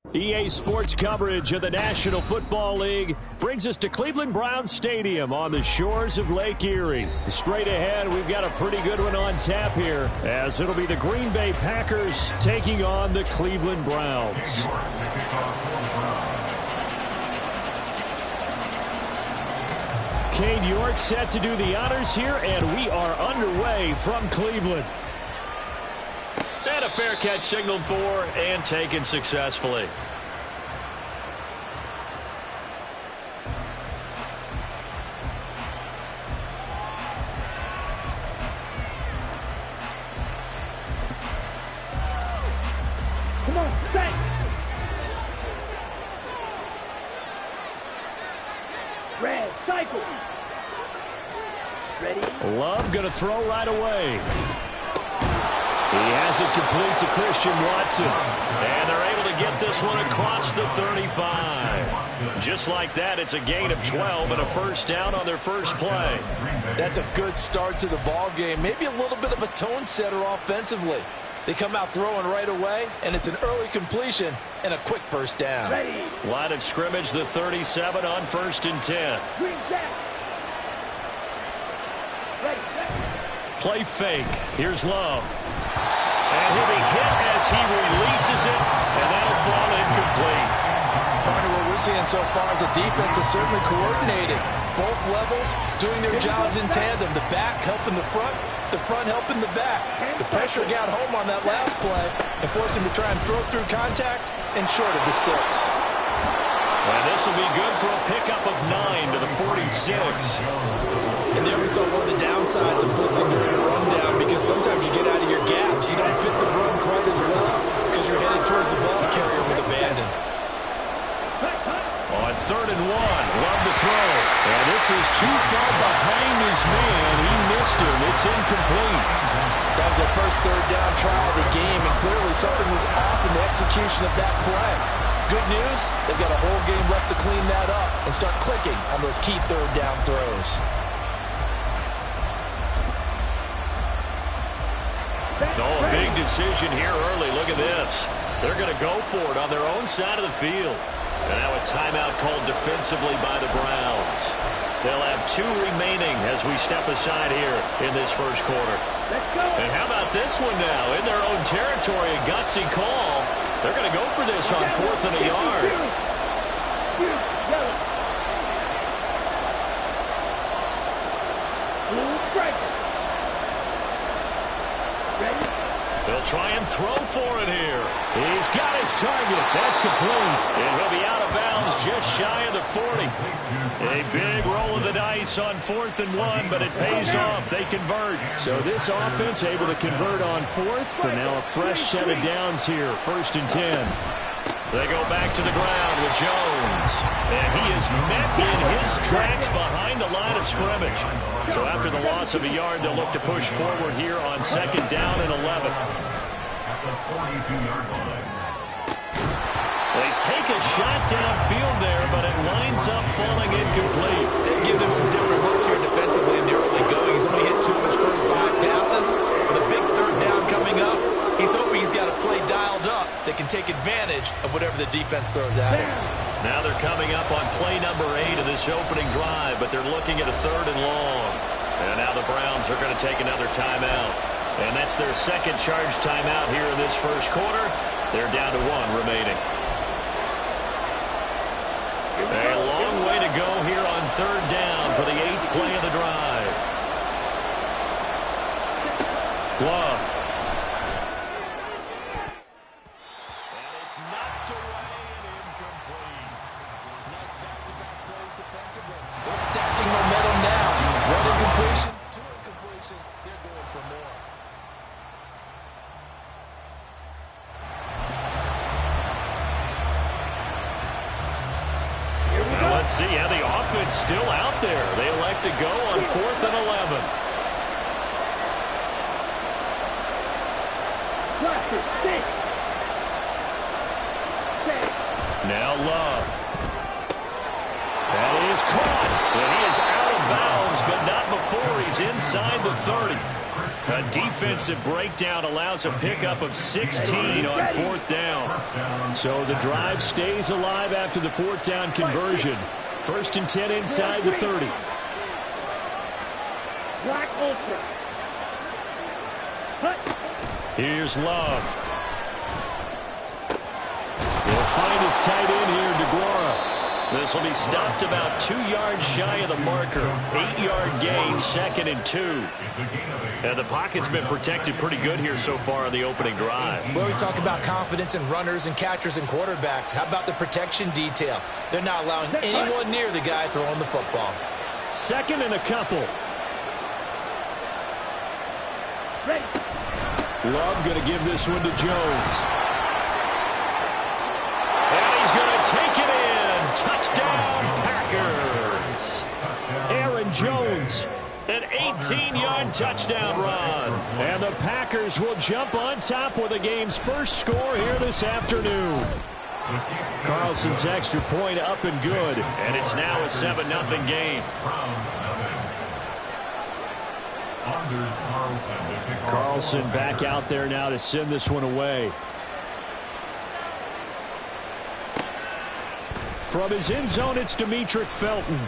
EA Sports coverage of the National Football League brings us to Cleveland Browns Stadium on the shores of Lake Erie. Straight ahead, we've got a pretty good one on tap here, as it'll be the Green Bay Packers taking on the Cleveland Browns. Cade York set to do the honors here, and we are underway from Cleveland. And a fair catch signaled for and taken successfully. Come on, stay. Red, cycle. Ready? Love going to throw right away. He has it complete to Christian Watson. And they're able to get this one across the 35. Just like that, it's a gain of 12 and a first down on their first play. That's a good start to the ball game. Maybe a little bit of a tone setter offensively. They come out throwing right away, and it's an early completion and a quick first down. Ready. Line of scrimmage, the 37 on 1st and 10. Green back. Ready. Play fake. Here's Love. And he'll be hit as he releases it, and that'll fall incomplete. Partner, what we're seeing so far is the defense is certainly coordinated. Both levels doing their jobs in tandem. The back helping the front helping the back. The pressure got home on that last play and forced him to try and throw through contact and short of the sticks. And this will be good for a pickup of 9 to the 46. And there we saw one of the downsides of blitzing during a rundown, because sometimes you get out of your gaps. You don't fit the run quite as well because you're headed towards the ball carrier with abandon. On 3rd and 1, Love to throw. And this is too far behind his man. He missed him. It's incomplete. That was their first third down trial of the game, and clearly something was off in the execution of that play. Good news, they've got a whole game left to clean that up and start clicking on those key third down throws. Oh, a big decision here early. Look at this. They're going to go for it on their own side of the field. And now a timeout called defensively by the Browns. They'll have 2 remaining as we step aside here in this first quarter. Let's go. And how about this one now? In their own territory, a gutsy call. They're going to go for this on 4th and a yard. Blue striker. Ready? They'll try and throw for it here. He's got his target. That's complete. And he'll be out of bounds just shy of the 40. A big roll of the dice on 4th and 1, but it pays off. They convert. So this offense able to convert on 4th, and now a fresh set of downs here, 1st and 10. They go back to the ground with Jones. And he is met in his tracks behind the line of scrimmage. So after the loss of a yard, they'll look to push forward here on 2nd down and 11. They take a shot downfield there, but it winds up falling incomplete. They give him some different looks here defensively in the early going. He's only hit 2 of his first 5 passes. With a big third down coming up, he's hoping he's got a play dialed up that can take advantage of whatever the defense throws at him. Now they're coming up on play number 8 of this opening drive, but they're looking at a 3rd and long. And now the Browns are going to take another timeout. And that's their second charge timeout here in this first quarter. They're down to 1 remaining. A long way to go here on 3rd down for the 8th play of the drive. Love. And it's knocked away and incomplete. Nice back-to-back plays defensively. They're stacking momentum now. 1 incompletion, 2 incompletion. They're going for more. Now let's see how the offense still out there. They elect to go on 4th and 11. Now Love. That is caught. And he is out of bounds, but not before he's inside the 30. A defensive breakdown allows a pickup of 16 on 4th down. So the drive stays alive after the 4th down conversion. 1st and 10 inside the 30. Black ultra. Here's Love. He'll find his tight end here, DeGuara. This will be stopped about 2 yards shy of the marker. 8-yard gain, 2nd and 2. And the pocket's been protected pretty good here so far on the opening drive. We always talk about confidence in runners and catchers and quarterbacks. How about the protection detail? They're not allowing anyone near the guy throwing the football. 2nd and a couple. Ready. Love going to give this one to Jones. And he's going to take it in. Touchdown, Packers. Aaron Jones. An 18-yard touchdown run. And the Packers will jump on top with the game's first score here this afternoon. Carlson's extra point up and good. And it's now a 7-0 game. Carlson back out there now to send this one away. From his end zone, it's Demetric Felton.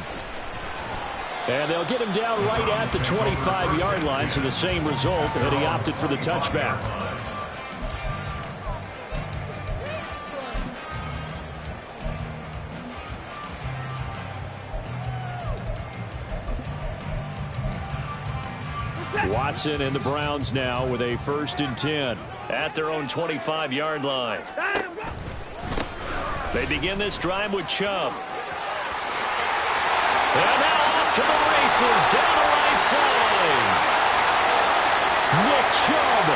And they'll get him down right at the 25-yard line, so the same result, and he opted for the touchback. Watson and the Browns now with a 1st and 10. At their own 25-yard line. They begin this drive with Chubb. And now off to the races down the right side. Nick Chubb.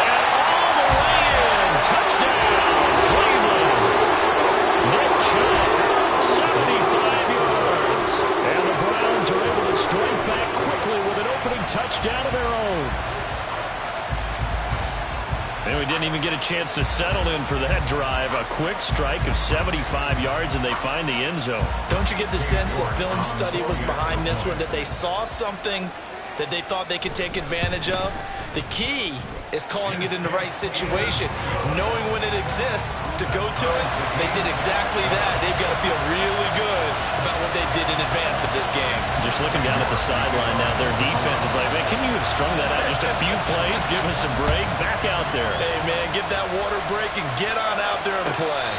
And all the way in. Touchdown, Cleveland. Nick Chubb, 75 yards. And the Browns are able to strike back quickly with an opening touchdown of their own. And we didn't even get a chance to settle in for that drive. A quick strike of 75 yards, and they find the end zone. Don't you get the sense that film study was behind this one, that they saw something that they thought they could take advantage of? The key is calling it in the right situation, knowing when it exists to go to it. They did exactly that. They've got to feel really good about what they did in advance of this game. Just looking down at the sideline now, their defense is like, man, can you have strung that out just a few plays? Give us a break. Back out there. Hey, man, get that water break and get on out there and play.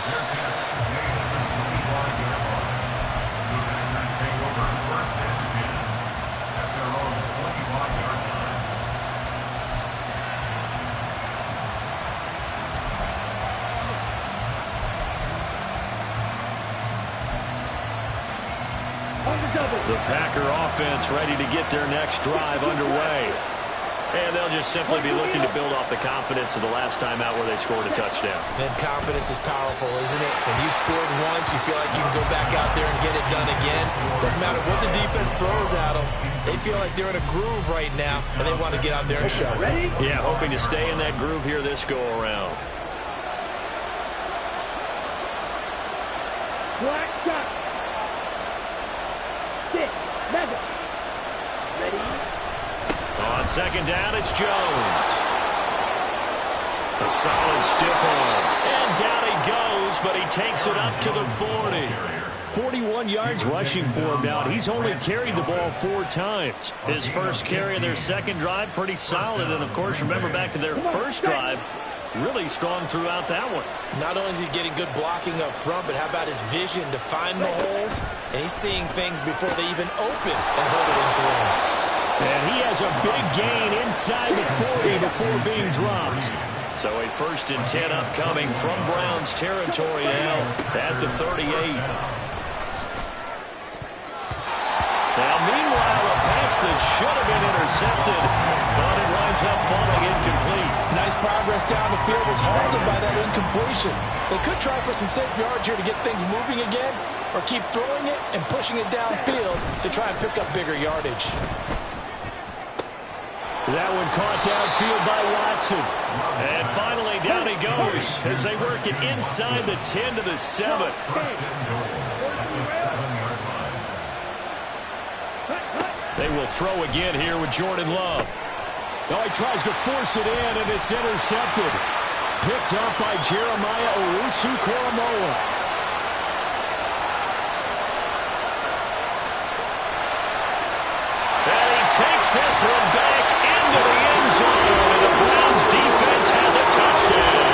The Packer offense ready to get their next drive underway. And they'll just simply be looking to build off the confidence of the last time out where they scored a touchdown. And confidence is powerful, isn't it? When you scored once, you feel like you can go back out there and get it done again. Doesn't matter what the defense throws at them. They feel like they're in a groove right now, and they want to get out there and show it. Yeah, hoping to stay in that groove here this go-around. Black shot. Stick. Mega. Ready. On 2nd down, it's Jones. A solid stiff arm. And down he goes, but he takes it up to the 40. 41 yards rushing for him now. He's only carried the ball 4 times. His first carry of their second drive, pretty solid. And, of course, remember back to their first drive, really strong throughout that one. Not only is he getting good blocking up front, but how about his vision to find the holes? And he's seeing things before they even open and hold it in through. And he has a big gain inside the 40 before being dropped. So a 1st and 10 upcoming from Browns territory now at the 38. Now, meanwhile, a pass that should have been intercepted, but it winds up falling incomplete. Nice progress down the field, was halted by that incompletion. They could try for some safe yards here to get things moving again, or keep throwing it and pushing it downfield to try and pick up bigger yardage. That one caught downfield by Watson. And finally, down he goes as they work it inside the 10 to the 7. They they will throw again here with Jordan Love. Oh, he tries to force it in, and it's intercepted. Picked up by Jeremiah Owusu-Koramoah. And he takes this one back into the end zone, and the Browns defense has a touchdown.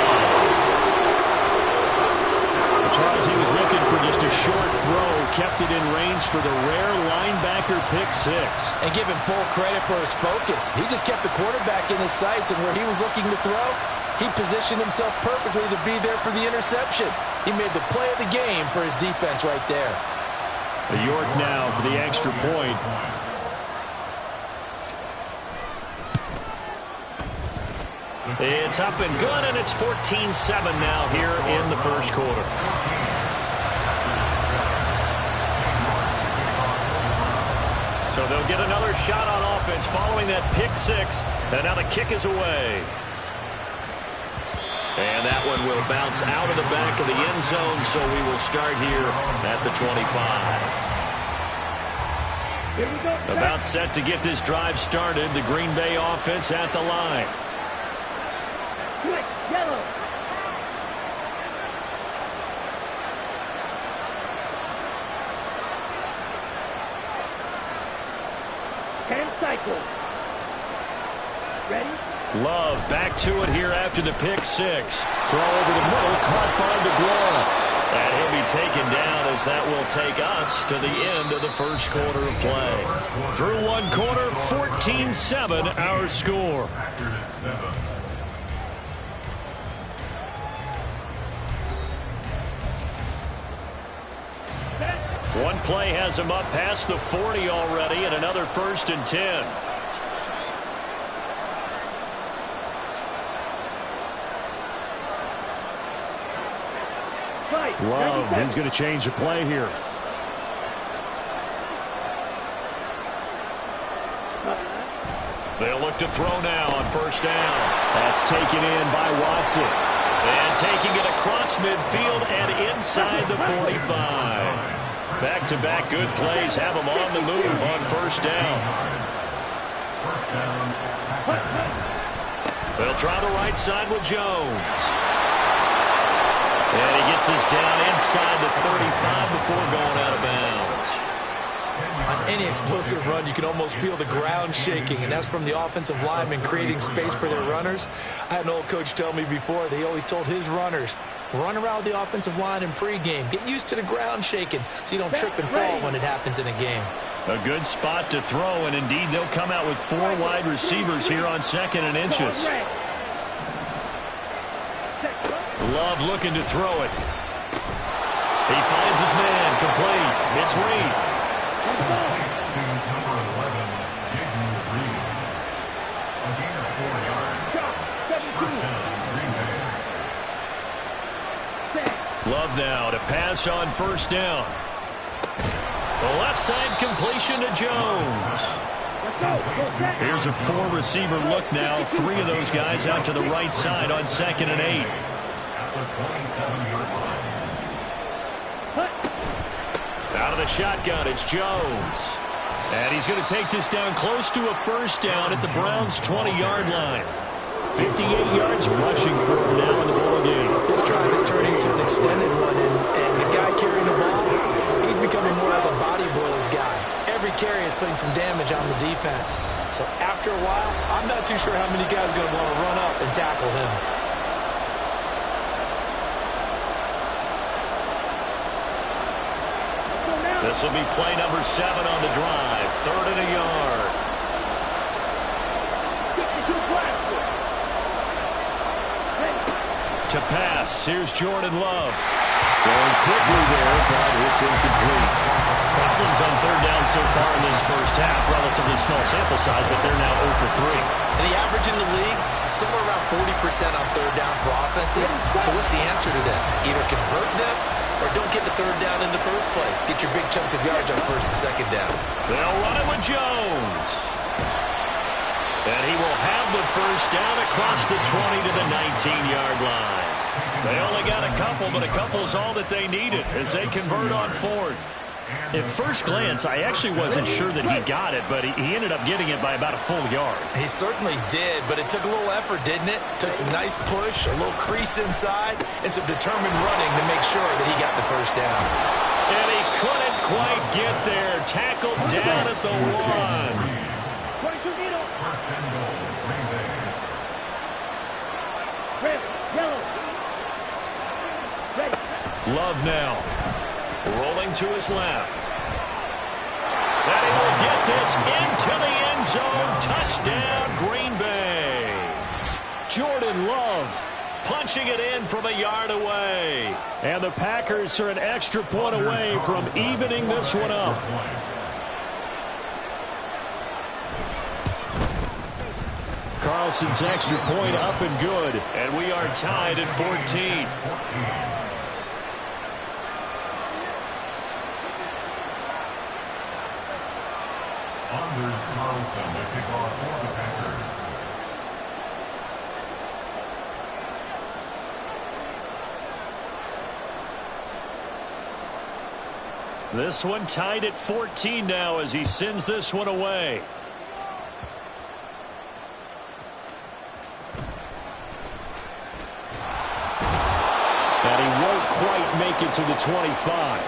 Charles, he was looking for just a short throw, kept it in range for the rare linebacker pick six. And give him full credit for his focus. He just kept the quarterback in his sights, and where he was looking to throw, he positioned himself perfectly to be there for the interception. He made the play of the game for his defense right there. York now for the extra point. It's up and good, and it's 14-7 now here in the first quarter. So they'll get another shot on offense following that pick six, and now the kick is away. And that one will bounce out of the back of the end zone, so we will start here at the 25. About set to get this drive started. The Green Bay offense at the line. Quick, yellow. Ten cycle. Ready? Love back to it here after the pick six. Throw over the middle, caught by DeGuara. And he'll be taken down as that will take us to the end of the first quarter of play. Through one quarter, 14-7 our score. One play has him up past the 40 already, and another 1st and 10. Love, he's going to change the play here. They'll look to throw now on 1st down. That's taken in by Watson. And taking it across midfield and inside the 45. Back-to-back good plays have them on the move on 1st down. They'll try the right side with Jones. And he gets us down inside the 35 before going out of bounds. On any explosive run, you can almost feel the ground shaking, and that's from the offensive linemen creating space for their runners. I had an old coach tell me before, they always told his runners, run around the offensive line in pregame. Get used to the ground shaking so you don't trip and fall when it happens in a game. A good spot to throw, and indeed they'll come out with 4 wide receivers here on 2nd and inches. Love looking to throw it. He finds his man complete. It's Reed. Love now to pass on 1st down. The left side completion to Jones. Here's a 4-receiver look now. 3 of those guys out to the right side on 2nd and 8. Out of the shotgun, it's Jones. And he's going to take this down close to a 1st down at the Browns' 20-yard line. 58 yards rushing for him now in the ball game. This drive is turning into an extended one, and the guy carrying the ball, he's becoming more like a body blows guy. Every carry is putting some damage on the defense. So after a while, I'm not too sure how many guys are going to want to run up and tackle him. This will be play number 7 on the drive. 3rd and a yard. To pass, here's Jordan Love. Going quickly there, but it's incomplete. Problems on 3rd down so far in this first half. Relatively small sample size, but they're now 0 for 3. And the average in the league, somewhere around 40% on 3rd down for offenses. So what's the answer to this? Either convert them or don't get the 3rd down in the first place. Get your big chunks of yards on 1st and 2nd down. They'll run it with Jones. And he will have the 1st down across the 20 to the 19-yard line. They only got a couple, but a couple's all that they needed as they convert on 4th. At first glance, I actually wasn't sure that he got it, but he ended up getting it by about a full yard. He certainly did, but it took a little effort, didn't it? Took some nice push, a little crease inside, and some determined running to make sure that he got the first down. And he couldn't quite get there. Tackled down at the 1. Red, yellow. Red. Love now. Rolling to his left. And he will get this into the end zone. Touchdown, Green Bay. Jordan Love Punching it in from a yard away. And the Packers are an extra point away from evening this one up. Carlson's extra point up and good. And we are tied at 14. Anders Carlson to kick off for the Packers. This one tied at 14 now as he sends this one away. And he won't quite make it to the 25.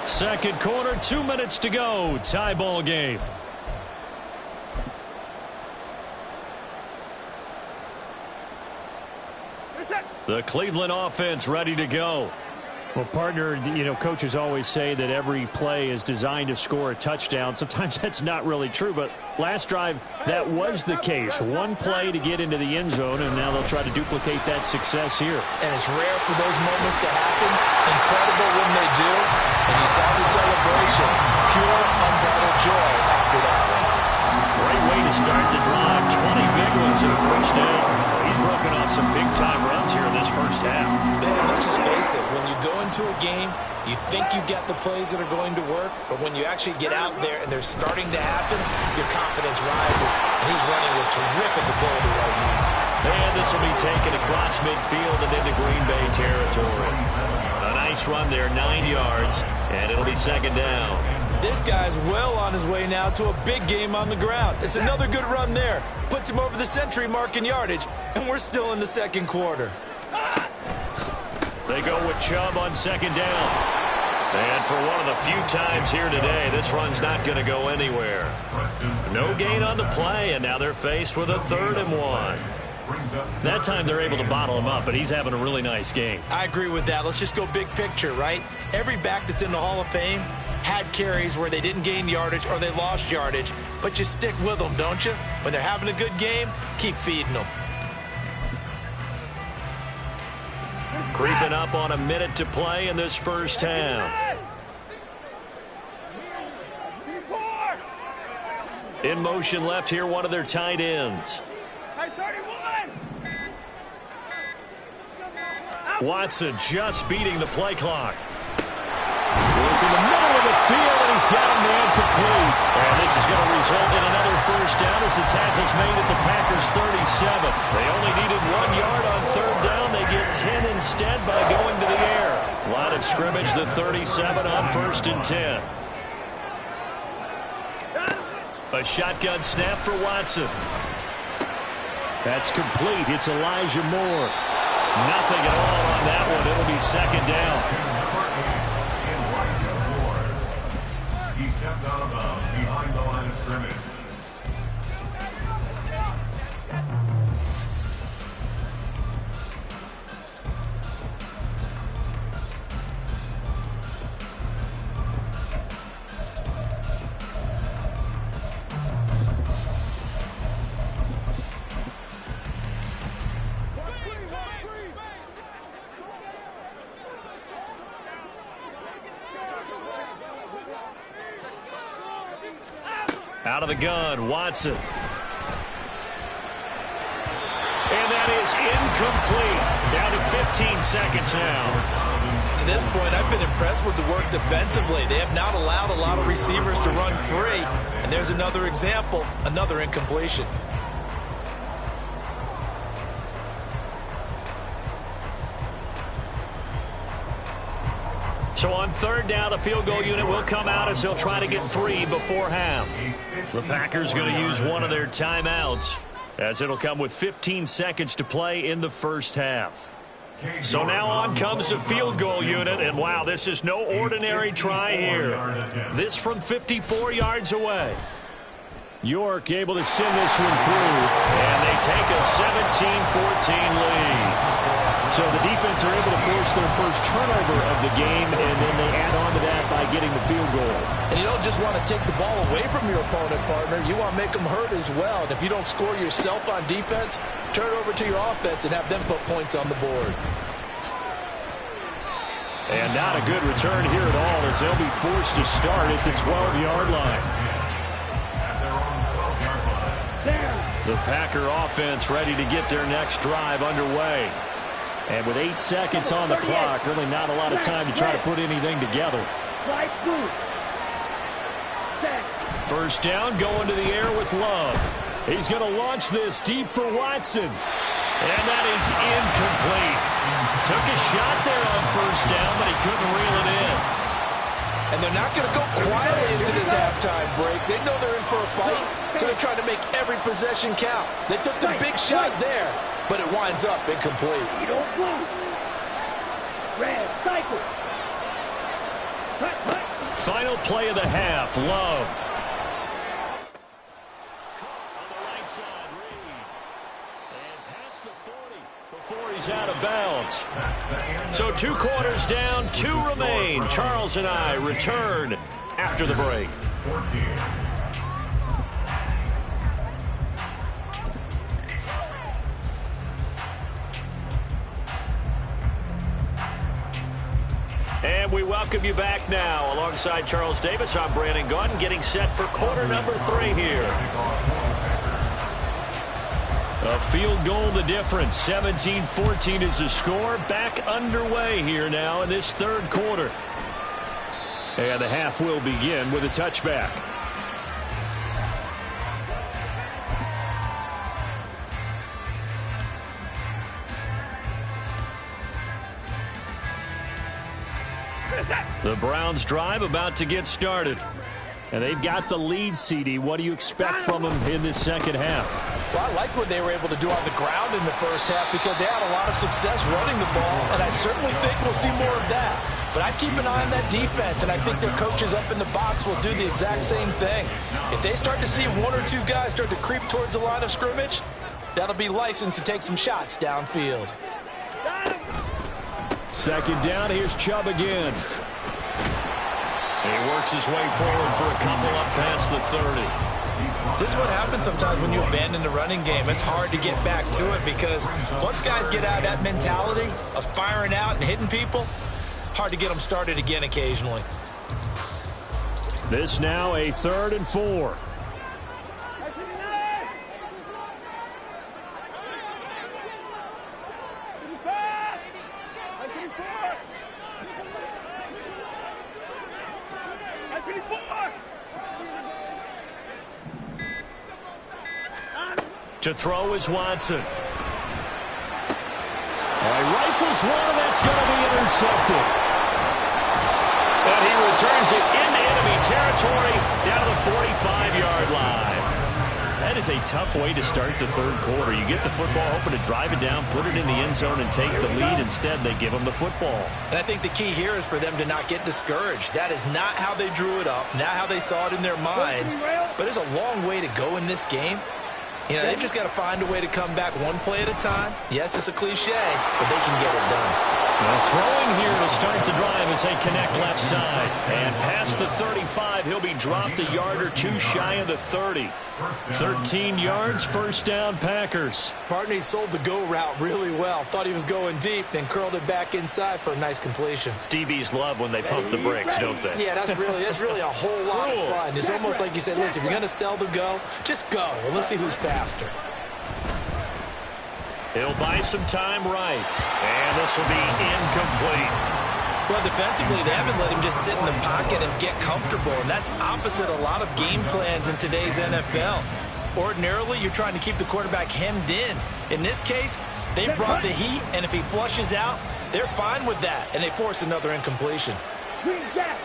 Second quarter, 2 minutes to go. Tie ball game. The Cleveland offense ready to go. Well, partner, coaches always say that every play is designed to score a touchdown. Sometimes that's not really true, but last drive, that was the case. One play to get into the end zone, and now they'll try to duplicate that success here. And it's rare for those moments to happen. Incredible when they do. And you saw the celebration. Pure, unbridled joy after that one. Great way to start the drive. 20 big ones in the first down. He's broken off some big-time runs here in this first half. Man, let's just face it. When you go into a game, you think you've got the plays that are going to work, but when you actually get out there and they're starting to happen, your confidence rises, and he's running with terrific ability right now. And this will be taken across midfield and into Green Bay territory. A nice run there, 9 yards, and it'll be second down. This guy's well on his way now to a big game on the ground. It's another good run there. Puts him over the century mark in yardage, and we're still in the second quarter. They go with Chubb on second down. And for one of the few times here today, this run's not going to go anywhere. No gain on the play, and now they're faced with a 3rd and 1. That time they're able to bottle him up, but he's having a really nice game. I agree with that. Let's just go big picture, right? Every back that's in the Hall of Fame had carries where they didn't gain yardage or they lost yardage, but you stick with them, don't you? When they're having a good game, keep feeding them. Creeping up on a minute to play in this first half. In motion left here, one of their tight ends. Watson just beating the play clock. Look in the middle of the field, and he's got a man complete. And this is going to result in another first down as the tackle's made at the Packers' 37. They only needed 1 yard on third down. They get 10 instead by going to the air. Line of scrimmage, the 37 on 1st and 10. A shotgun snap for Watson. That's complete. It's Elijah Moore. Nothing at all on that one. It'll be second down. He steps out of bounds behind the line of scrimmage. Out of the gun, Watson. And that is incomplete. Down to 15 seconds now. To this point, I've been impressed with the work defensively. They have not allowed a lot of receivers to run free. And there's another example, another incompletion. So on third down, the field goal unit will come out as they'll try to get 3 before half. The Packers going to use one of their timeouts as it'll come with 15 seconds to play in the first half. So now on comes the field goal unit, and wow, this is no ordinary try here. This from 54 yards away. York able to send this one through. And they take a 17-14 lead. So the defense are able to force their first turnover of the game, and then they add on to that by getting the field goal. And you don't just want to take the ball away from your opponent, partner. You want to make them hurt as well. And if you don't score yourself on defense, turn it over to your offense and have them put points on the board. And not a good return here at all as they'll be forced to start at the 12-yard line. The Packer offense ready to get their next drive underway. And with 8 seconds on the clock, really not a lot of time to try to put anything together. First down, going to the air with Love. He's going to launch this deep for Watson. And that is incomplete. Took a shot there on first down, but he couldn't reel it in. And they're not going to go quietly into this halftime break. They know they're in for a fight, so they're trying to make every possession count. They took the big shot there, but it winds up incomplete. Final play of the half, Love. On the right side, Reed. And past the 40 before he's out of bounds. So 2 quarters down, 2 remain. Charles and I return after the break. 14. And we welcome you back now. Alongside Charles Davis, I'm Brandon Gaudin, getting set for quarter number 3 here. A field goal the difference. 17-14 is the score. Back underway here now in this third quarter. And the half will begin with a touchback. The Browns drive about to get started. And they've got the lead, CD. What do you expect from them in this second half? Well, I like what they were able to do on the ground in the first half because they had a lot of success running the ball, and I certainly think we'll see more of that. But I keep an eye on that defense, and I think their coaches up in the box will do the exact same thing. If they start to see 1 or 2 guys start to creep towards the line of scrimmage, that'll be licensed to take some shots downfield. Second down, here's Chubb again. He works his way forward for a couple up past the 30. This is what happens sometimes when you abandon the running game. It's hard to get back to it because once guys get out of that mentality of firing out and hitting people, hard to get them started again occasionally. This now a 3rd and 4. To throw is Watson. Rifles one, that's going to be intercepted. And he returns it into enemy territory down to the 45-yard line. That is a tough way to start the third quarter. You get the football, hoping to drive it down, put it in the end zone, and take the lead. Instead, they give them the football. And I think the key here is for them to not get discouraged. That is not how they drew it up, not how they saw it in their minds. But there's a long way to go in this game. You know, they've just got to find a way to come back one play at a time. Yes, it's a cliche, but they can get it done. Well, throwing here to start the drive as they connect left side. And past the 35, he'll be dropped a yard or 2 shy of the 30. 13 yards, first down, Packers. Partner, he sold the go route really well. Thought he was going deep, then curled it back inside for a nice completion. DBs love when they pump the brakes, don't they? Yeah, that's really a whole lot of fun. It's almost like you said, listen, if you're going to sell the go, just go. Well, let's see who's faster. He'll buy some time right. And this will be incomplete. Well, defensively, they haven't let him just sit in the pocket and get comfortable, and that's opposite a lot of game plans in today's NFL. Ordinarily, you're trying to keep the quarterback hemmed in. In this case, they brought the heat, and if he flushes out, they're fine with that, and they force another incompletion. Green Jack.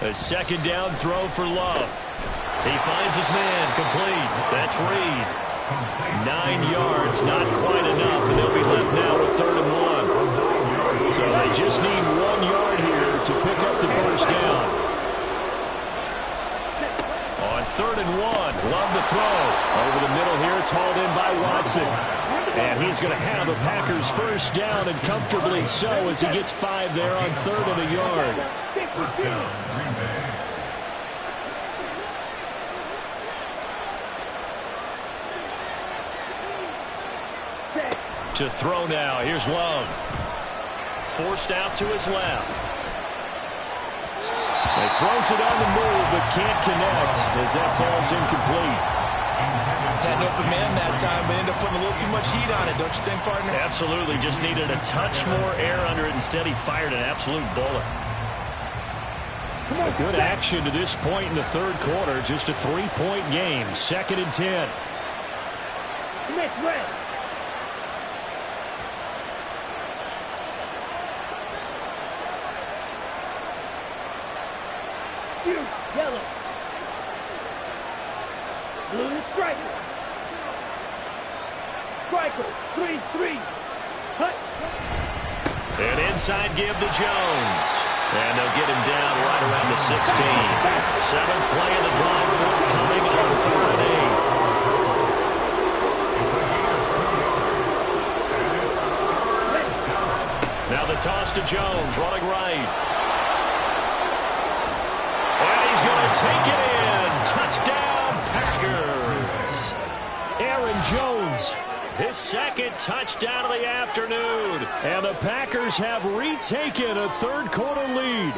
A second down throw for Love. He finds his man, complete. That's Reed. 9 yards, not quite enough, and they'll be left now with 3rd and 1. So they just need 1 yard here to pick up the first down. On 3rd and 1, Love to throw. Over the middle here, it's hauled in by Watson. And he's going to have a Packers first down, and comfortably so, as he gets 5 there on 3rd and a yard. First down, Green Bay. To throw now, here's Love. Forced out to his left. He throws it on the move, but can't connect as that falls incomplete. Had an open man that time, but ended up putting a little too much heat on it, don't you think, partner? Absolutely, just needed a touch more air under it. Instead, he fired an absolute bullet. A good action to this point in the 3rd quarter. Just a 3-point game. 2nd and 10. Next red. Yellow. Blue striker. Striker. 3-3. Cut. An inside give to Jones. And they'll get him down right around the 16. 7th play of the drive forthcoming on 3rd and 8. Now the toss to Jones, running right. And he's going to take it in. Touchdown, Packers. Aaron Jones, his 2nd touchdown of the afternoon. And the Packers have retaken a 3rd quarter lead.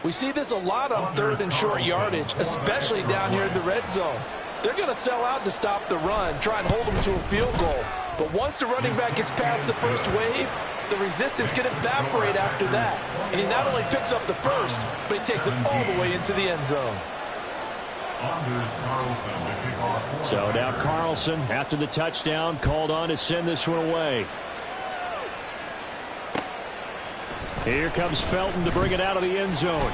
We see this a lot on 3rd and short yardage, especially down here in the red zone. They're going to sell out to stop the run, try and hold them to a field goal. But once the running back gets past the first wave, the resistance can evaporate after that. And he not only picks up the first, but he takes it all the way into the end zone. So now Carlson, after the touchdown, called on to send this one away. Here comes Felton to bring it out of the end zone.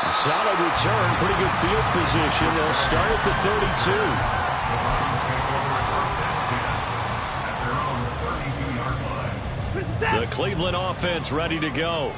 A solid return, pretty good field position. They'll start at the 32. The Cleveland offense ready to go.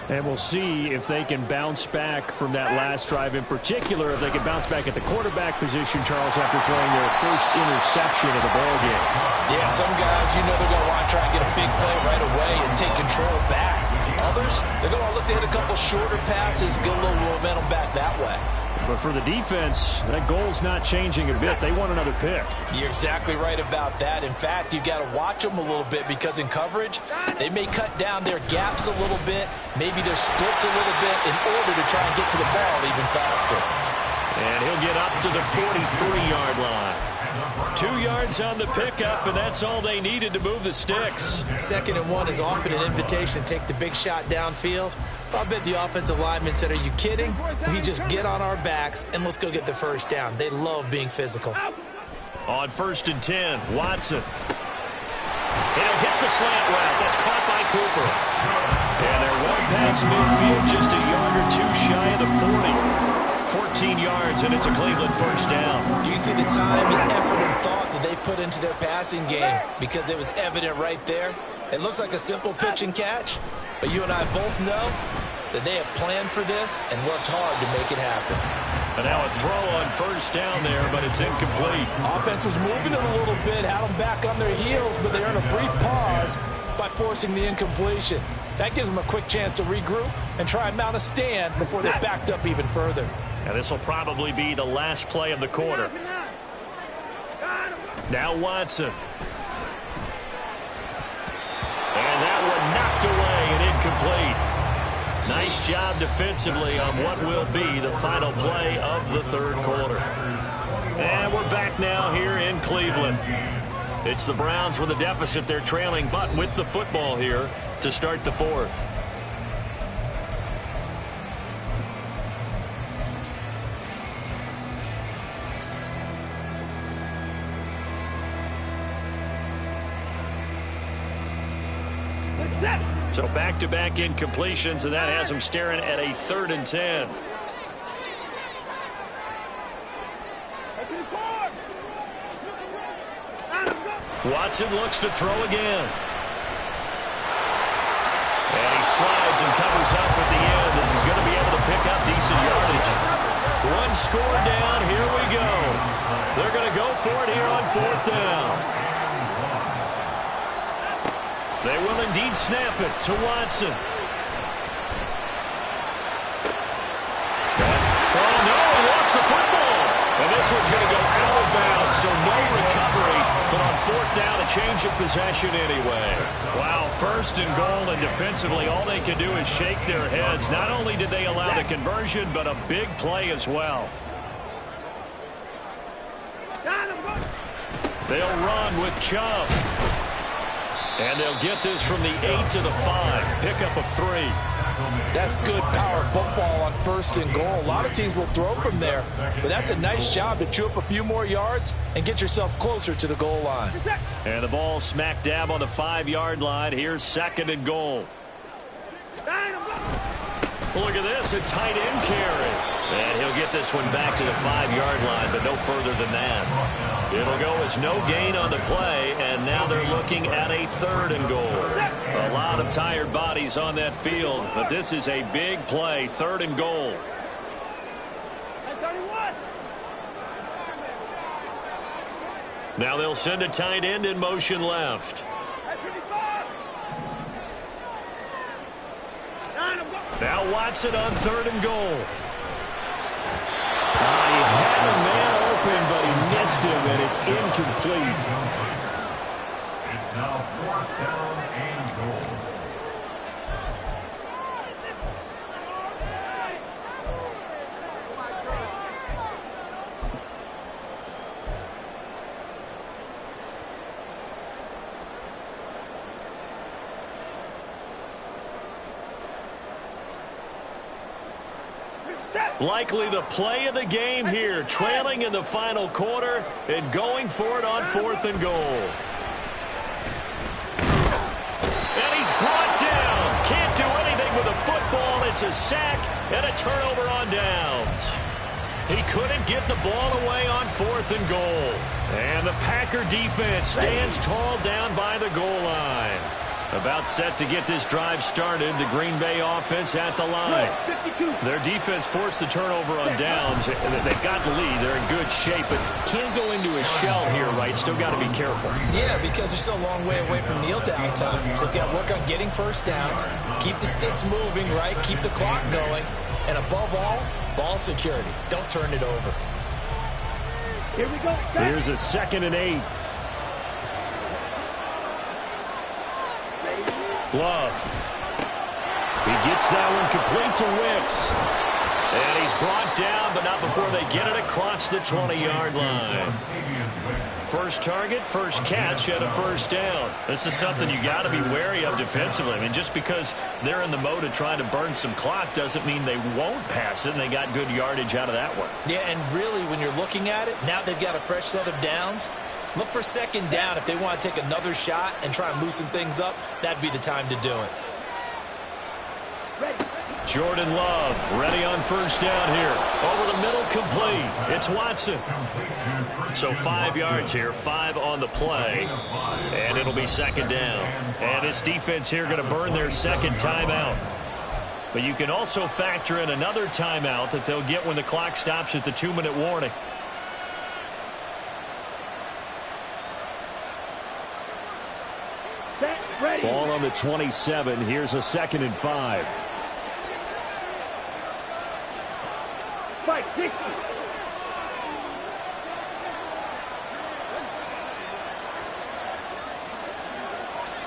And we'll see if they can bounce back from that last drive in particular, if they can bounce back at the quarterback position, Charles, after throwing their first interception of the ballgame. Yeah, some guys, you know they're going to want to try and get a big play right away and take control back. Others, they're going to look to hit a couple shorter passes, get a little momentum back that way. But for the defense, that goal's not changing a bit. They want another pick. You're exactly right about that. In fact, you've got to watch them a little bit because in coverage, they may cut down their gaps a little bit, maybe their splits a little bit in order to try and get to the ball even faster. And he'll get up to the 43-yard line. 2 yards on the pickup, and that's all they needed to move the sticks. 2nd and 1 is often an invitation to take the big shot downfield. I bet the offensive lineman said, are you kidding? We just get on our backs and let's go get the first down. They love being physical. On 1st and 10, Watson. He'll hit the slant route. That's caught by Cooper. And they're one past midfield, just a yard or two shy of the 40. 14 yards, and it's a Cleveland first down. You can see the time and effort and thought that they put into their passing game because it was evident right there. It looks like a simple pitch and catch, but you and I both know that they have planned for this and worked hard to make it happen. And now a throw on first down there, but it's incomplete. Offense was moving it a little bit, had them back on their heels, but they earned a brief pause by forcing the incompletion. That gives them a quick chance to regroup and try and mount a stand before they're backed up even further. And this will probably be the last play of the quarter. Now Watson. And that one knocked away and incomplete. Nice job defensively on what will be the final play of the 3rd quarter. And we're back now here in Cleveland. It's the Browns with a deficit. They're trailing, but with the football here to start the 4th. So back-to-back incompletions, and that has him staring at a 3rd and 10. Watson looks to throw again. And he slides and covers up at the end. This is going to be able to pick up decent yardage. 1 score down. Here we go. They're going to go for it here on 4th down. They will indeed snap it to Watson. Oh, no, he lost the football. And this one's going to go out of bounds, so no recovery. But on 4th down, a change of possession anyway. Wow, 1st and goal, and defensively, all they can do is shake their heads. Not only did they allow the conversion, but a big play as well. They'll run with Chubb. And they'll get this from the 8 to the 5. Pickup of 3. That's good power football on 1st and goal. A lot of teams will throw from there, but that's a nice job to chew up a few more yards and get yourself closer to the goal line. And the ball smack dab on the 5-yard line. Here's 2nd and goal. Look at this, a tight end carry. And he'll get this one back to the 5-yard line, but no further than that. It'll go as no gain on the play, and now they're looking at a 3rd and goal. A lot of tired bodies on that field, but this is a big play, 3rd and goal. Now they'll send a tight end in motion left. Now Watson on 3rd and goal. He had a man open, but he missed him, and it's incomplete. It's now 4th down and goal. Likely the play of the game here, trailing in the final quarter and going for it on 4th and goal. And he's brought down. Can't do anything with a football. It's a sack and a turnover on downs. He couldn't get the ball away on 4th and goal. And the Packer defense stands tall down by the goal line. About set to get this drive started, the Green Bay offense at the line. Their defense forced the turnover on downs. They've got the lead. They're in good shape, but can't go into a shell here, right? Still got to be careful. Yeah, because they're still a long way away from kneel down time. So they've got to work on getting 1st downs, keep the sticks moving, right? Keep the clock going. And above all, ball security. Don't turn it over. Here we go. Here's a 2nd and 8. Love. He gets that one complete to Wicks. And he's brought down, but not before they get it across the 20-yard line. First target, first catch, and a 1st down. This is something you got to be wary of defensively. I mean, just because they're in the mode of trying to burn some clock doesn't mean they won't pass it, and they got good yardage out of that one. Yeah, and really, when you're looking at it, now they've got a fresh set of downs. Look for 2nd down. If they want to take another shot and try and loosen things up, that'd be the time to do it. Jordan Love ready on 1st down here. Over the middle, complete. It's Watson. So 5 yards here, 5 on the play. And it'll be 2nd down. And this defense here going to burn their 2nd timeout. But you can also factor in another timeout that they'll get when the clock stops at the 2-minute warning. Ball on the 27. Here's a 2nd and 5. Fight, 60.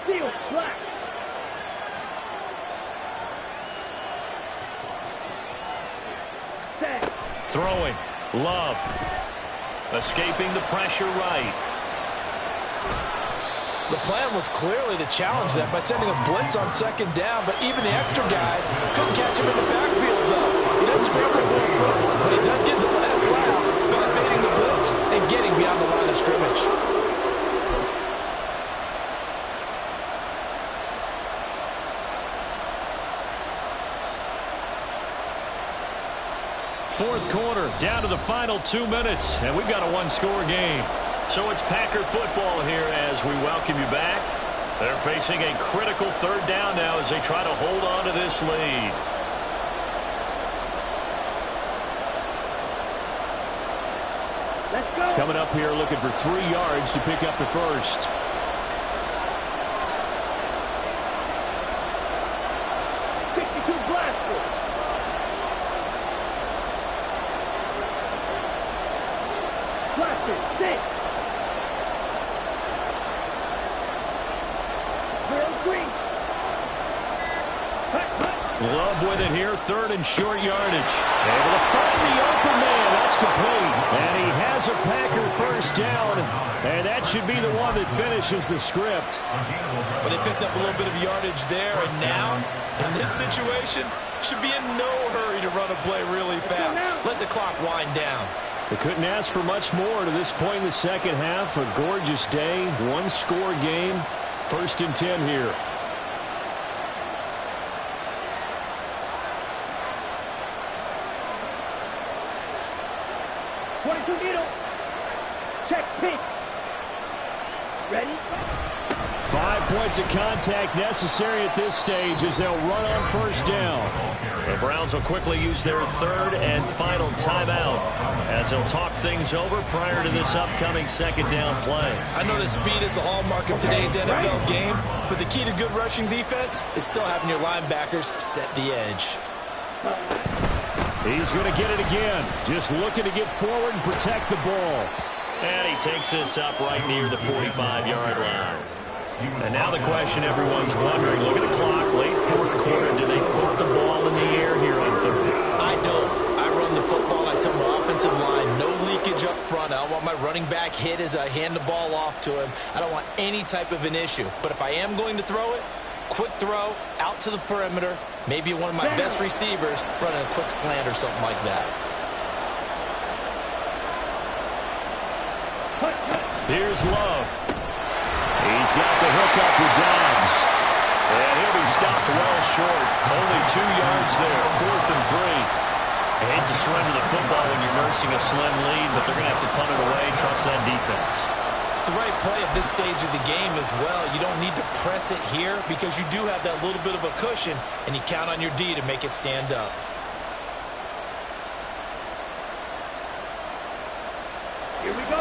Steal, black. Set. Throwing. Love. Escaping the pressure right. The plan was clearly to challenge them by sending a blitz on 2nd down, but even the extra guys couldn't catch him in the backfield, though. He doesn't scramble for him first, but he does get the last lap by evading the blitz and getting beyond the line of scrimmage. Fourth quarter, down to the final 2 minutes, and we've got a one-score game. So it's Packer football here as we welcome you back. They're facing a critical third down now as they try to hold on to this lead. Let's go. Coming up here looking for 3 yards to pick up the first. Love with it here, third and short yardage. Able to find the open man. That's complete. And he has a Packer first down. And that should be the one that finishes the script. But they picked up a little bit of yardage there. And now, in this situation, should be in no hurry to run a play really fast. Let the clock wind down. They couldn't ask for much more to this point in the second half. A gorgeous day, one-score game. 1st and 10 here. Check pitch. Ready? 5 points of contact necessary at this stage as they'll run on first down. The Browns will quickly use their third and final timeout as they'll talk things over prior to this upcoming second down play. I know that speed is the hallmark of today's NFL game, but the key to good rushing defense is still having your linebackers set the edge. He's going to get it again. Just looking to get forward and protect the ball. And he takes this up right near the 45-yard line. And now the question everyone's wondering, look at the clock, late fourth quarter, do they put the ball in the air here on third? I don't. I run the football. I tell my offensive line, no leakage up front. I don't want my running back hit as I hand the ball off to him. I don't want any type of an issue. But if I am going to throw it, quick throw, out to the perimeter, maybe one of my best receivers running a quick slant or something like that. Here's Love. He's got the hook up with Dobbs. And he'll be stopped well short. Only 2 yards there, 4th and 3. I hate to surrender the football when you're nursing a slim lead, but they're going to have to punt it away. Trust that defense. It's the right play at this stage of the game as well. You don't need to press it here because you do have that little bit of a cushion, and you count on your D to make it stand up.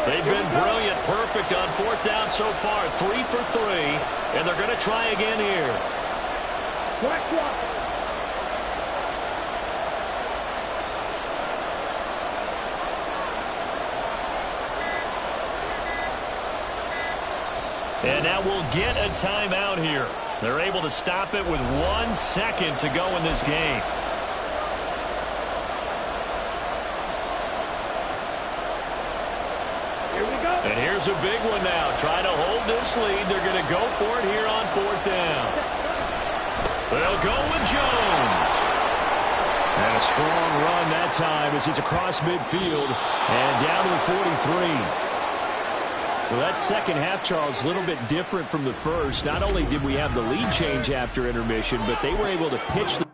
They've been brilliant, perfect on 4th down so far. 3 for 3, and they're going to try again here. And now we'll get a timeout here. They're able to stop it with 1 second to go in this game. And here's a big one now. Trying to hold this lead. They're going to go for it here on 4th down. They'll go with Jones. And a strong run that time as he's across midfield and down to the 43. Well, that second half, Charles, a little bit different from the first. Not only did we have the lead change after intermission, but they were able to pitch the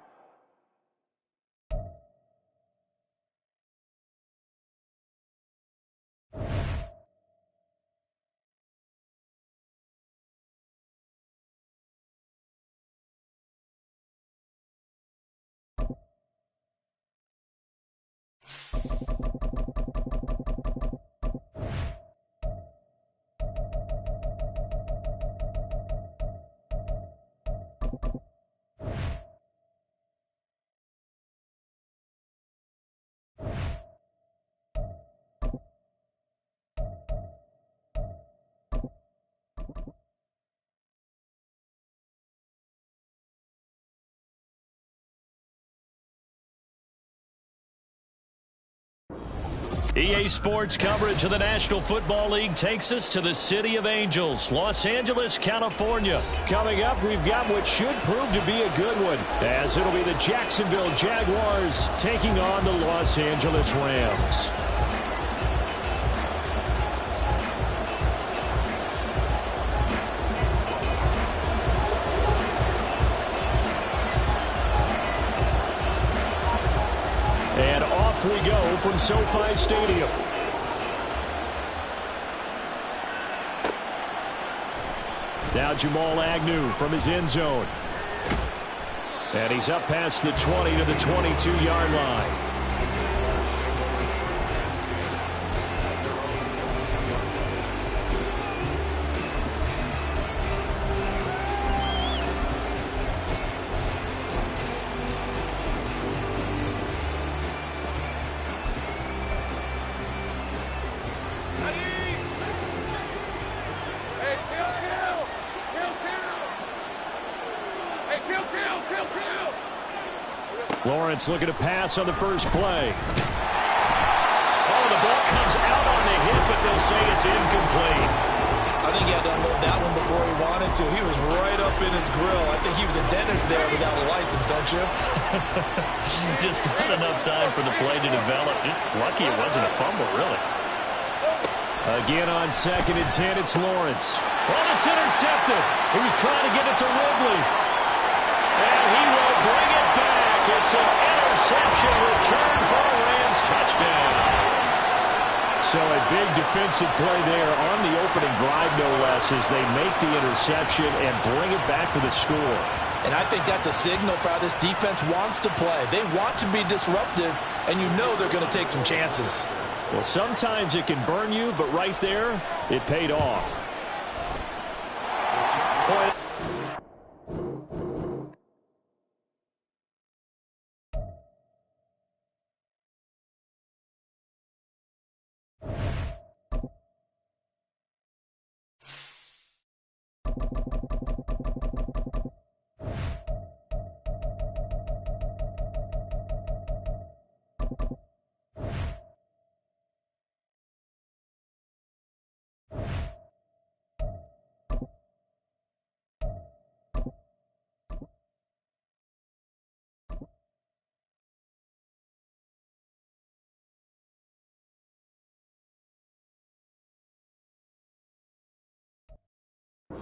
EA Sports coverage of the National Football League takes us to the City of Angels, Los Angeles, California. Coming up, we've got what should prove to be a good one, as it'll be the Jacksonville Jaguars taking on the Los Angeles Rams. And off Off we go from SoFi Stadium. Now Jamal Agnew from his end zone. And he's up past the 20 to the 22-yard line. Lawrence looking to pass on the first play. Oh, the ball comes out on the hit, but they'll say it's incomplete. I think he had to unload that one before he wanted to. He was right up in his grill. I think he was a dentist there without a license, don't you? Just not enough time for the play to develop. Just lucky it wasn't a fumble, really. Again on 2nd and 10, it's Lawrence. Oh, it's intercepted. He was trying to get it to Ridley. And he will bring it back. It's an interception return for a Rams touchdown. So a big defensive play there on the opening drive, no less, as they make the interception and bring it back for the score. And I think that's a signal for how this defense wants to play. They want to be disruptive, and you know they're going to take some chances. Well, sometimes it can burn you, but right there, it paid off. Point.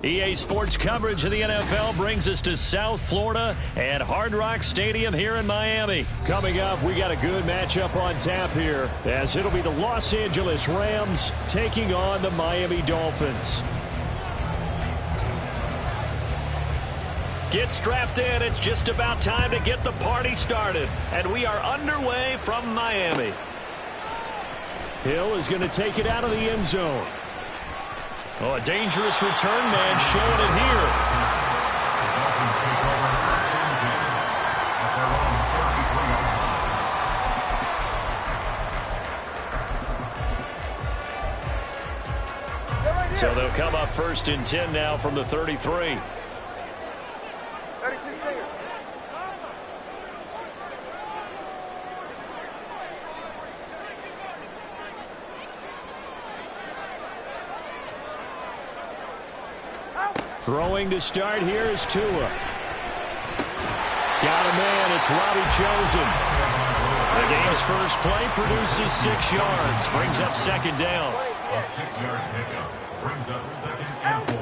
EA Sports coverage of the NFL brings us to South Florida and Hard Rock Stadium here in Miami. Coming up, we got a good matchup on tap here, as it'll be the Los Angeles Rams taking on the Miami Dolphins. Get strapped in. It's just about time to get the party started. And we are underway from Miami. Hill is going to take it out of the end zone. Oh, a dangerous return man showing it here. So they'll come up 1st and 10 now from the 33. Throwing to start here is Tua. Got a man. It's Robbie Chosen. The game's first play produces 6 yards. Brings up 2nd down. A 6-yard pickup brings up 2nd and 4.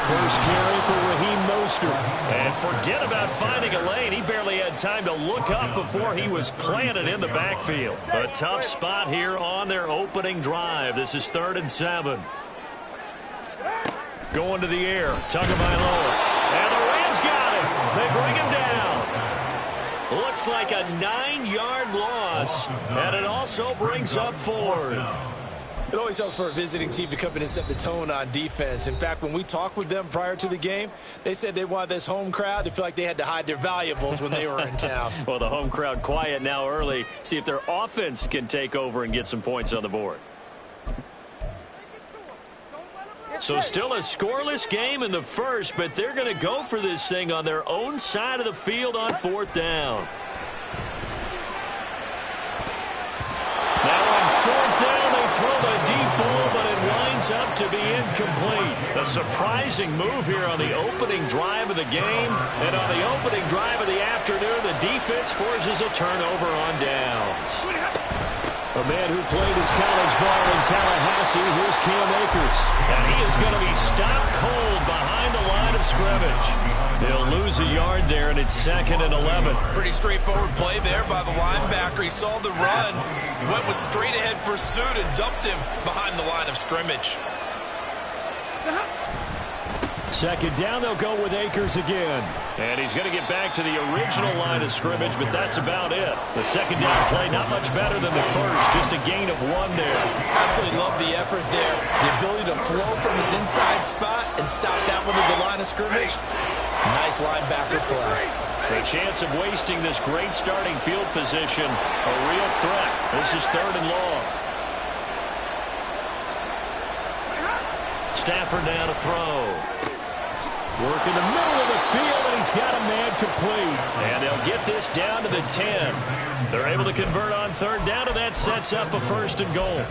First carry for Raheem Mostert. And forget about finding a lane. He barely had time to look up before he was planted in the backfield. A tough spot here on their opening drive. This is 3rd and 7. Going to the air. Tagovailoa. And the Rams got him. They bring him down. Looks like a 9-yard loss. And it also brings up 4th. It always helps for a visiting team to come in and set the tone on defense. In fact, when we talked with them prior to the game, they said they wanted this home crowd to feel like they had to hide their valuables when they were in town. Well, the home crowd quiet now early. See if their offense can take over and get some points on the board. So still a scoreless game in the first, but they're going to go for this thing on their own side of the field on 4th down. Now on 4th down, they throw the deep ball, but it winds up to be incomplete. A surprising move here on the opening drive of the game. And on the opening drive of the afternoon, the defense forces a turnover on downs. A man who played his college ball in Tallahassee, here's Cam Akers. And he is going to be stopped cold behind the line of scrimmage. He'll lose a yard there, and it's 2nd and 11. Pretty straightforward play there by the linebacker. He saw the run, went with straight-ahead pursuit, and dumped him behind the line of scrimmage. 2nd down, they'll go with Akers again. And he's going to get back to the original line of scrimmage, but that's about it. The 2nd down play, not much better than the first, just a gain of 1 there. Absolutely love the effort there. The ability to flow from his inside spot and stop that one at the line of scrimmage. Nice linebacker play. The chance of wasting this great starting field position, a real threat. This is 3rd and long. Stafford now to throw. Work in the middle of the field, and he's got a man complete. And they'll get this down to the 10. They're able to convert on 3rd down, and that sets up a 1st and goal.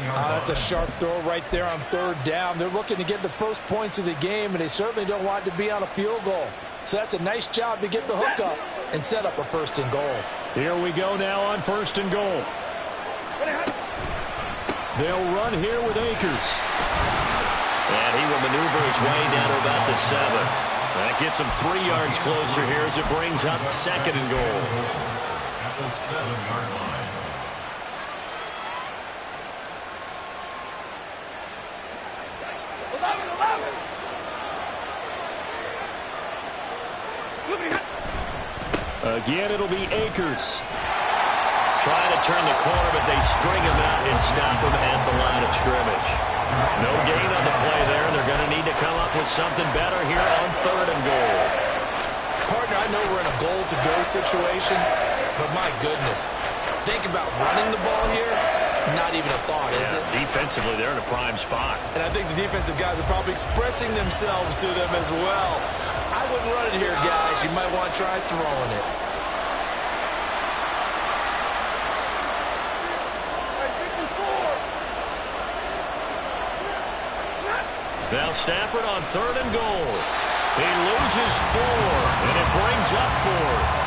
That's a sharp throw right there on 3rd down. They're looking to get the first points of the game, and they certainly don't want to be on a field goal. So that's a nice job to get the hook up and set up a 1st and goal. Here we go now on 1st and goal. They'll run here with Akers. And he will maneuver his way down to about the 7. That gets him 3 yards closer here as it brings up 2nd and goal. At the 7-yard line. Again, it'll be Akers. Trying to turn the corner, but they string him out and stop him at the line of scrimmage. No gain on the play there. They're going to need to come up with something better here on 3rd and goal. Partner, I know we're in a goal-to-go situation, but my goodness, think about running the ball here. Not even a thought, is it? Defensively, they're in a prime spot. And I think the defensive guys are probably expressing themselves to them as well. I wouldn't run it here, guys. You might want to try throwing it. Now Stafford on 3rd and goal. He loses 4, and it brings up 4th.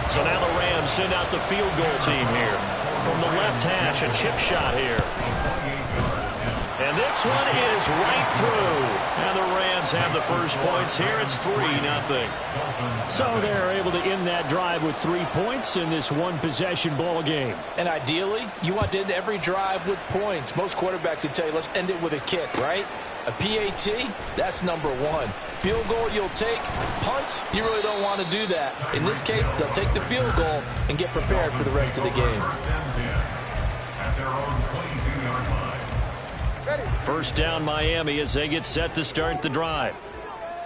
So now the Rams send out the field goal team here. From the left hash, a chip shot here. And this one is right through. And the Rams have the first points here. It's 3-0. So they're able to end that drive with 3 points in this one-possession ball game. And ideally, you want to end every drive with points. Most quarterbacks would tell you, let's end it with a kick, right? A PAT, that's number 1. Field goal you'll take. Punts, you really don't want to do that. In this case, they'll take the field goal and get prepared for the rest of the game. At their own 22-yard line. First down Miami as they get set to start the drive.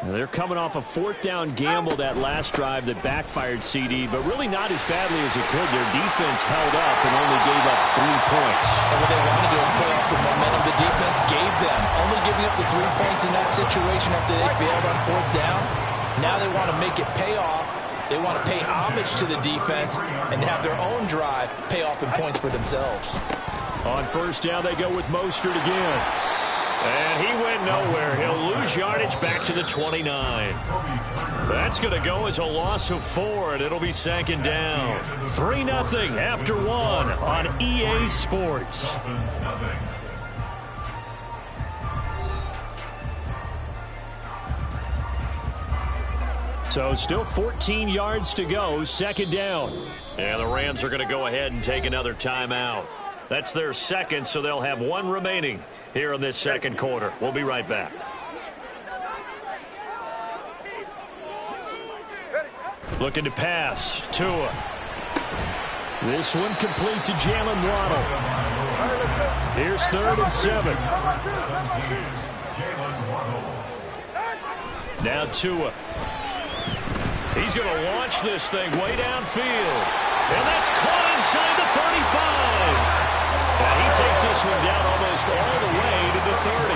They're coming off a 4th down gamble that last drive that backfired CD, but really not as badly as it could. Their defense held up and only gave up 3 points. And what they wanted to do is play off the momentum the defense gave them. Only giving up the 3 points in that situation after they failed on 4th down. Now they want to make it pay off. They want to pay homage to the defense and have their own drive pay off in points for themselves. On 1st down, they go with Mostert again. And he went nowhere. He'll lose yardage back to the 29. That's going to go as a loss of 4, and it'll be 2nd down. 3-0 after 1 on EA Sports. So still 14 yards to go, 2nd down. And the Rams are going to go ahead and take another timeout. That's their 2nd, so they'll have 1 remaining here in this 2nd quarter. We'll be right back. Looking to pass. Tua. This one complete to Jalen Waddle. Here's 3rd and 7. Now Tua. He's going to launch this thing way downfield. And that's caught inside the 35. And he takes this one down almost all the way to the 30.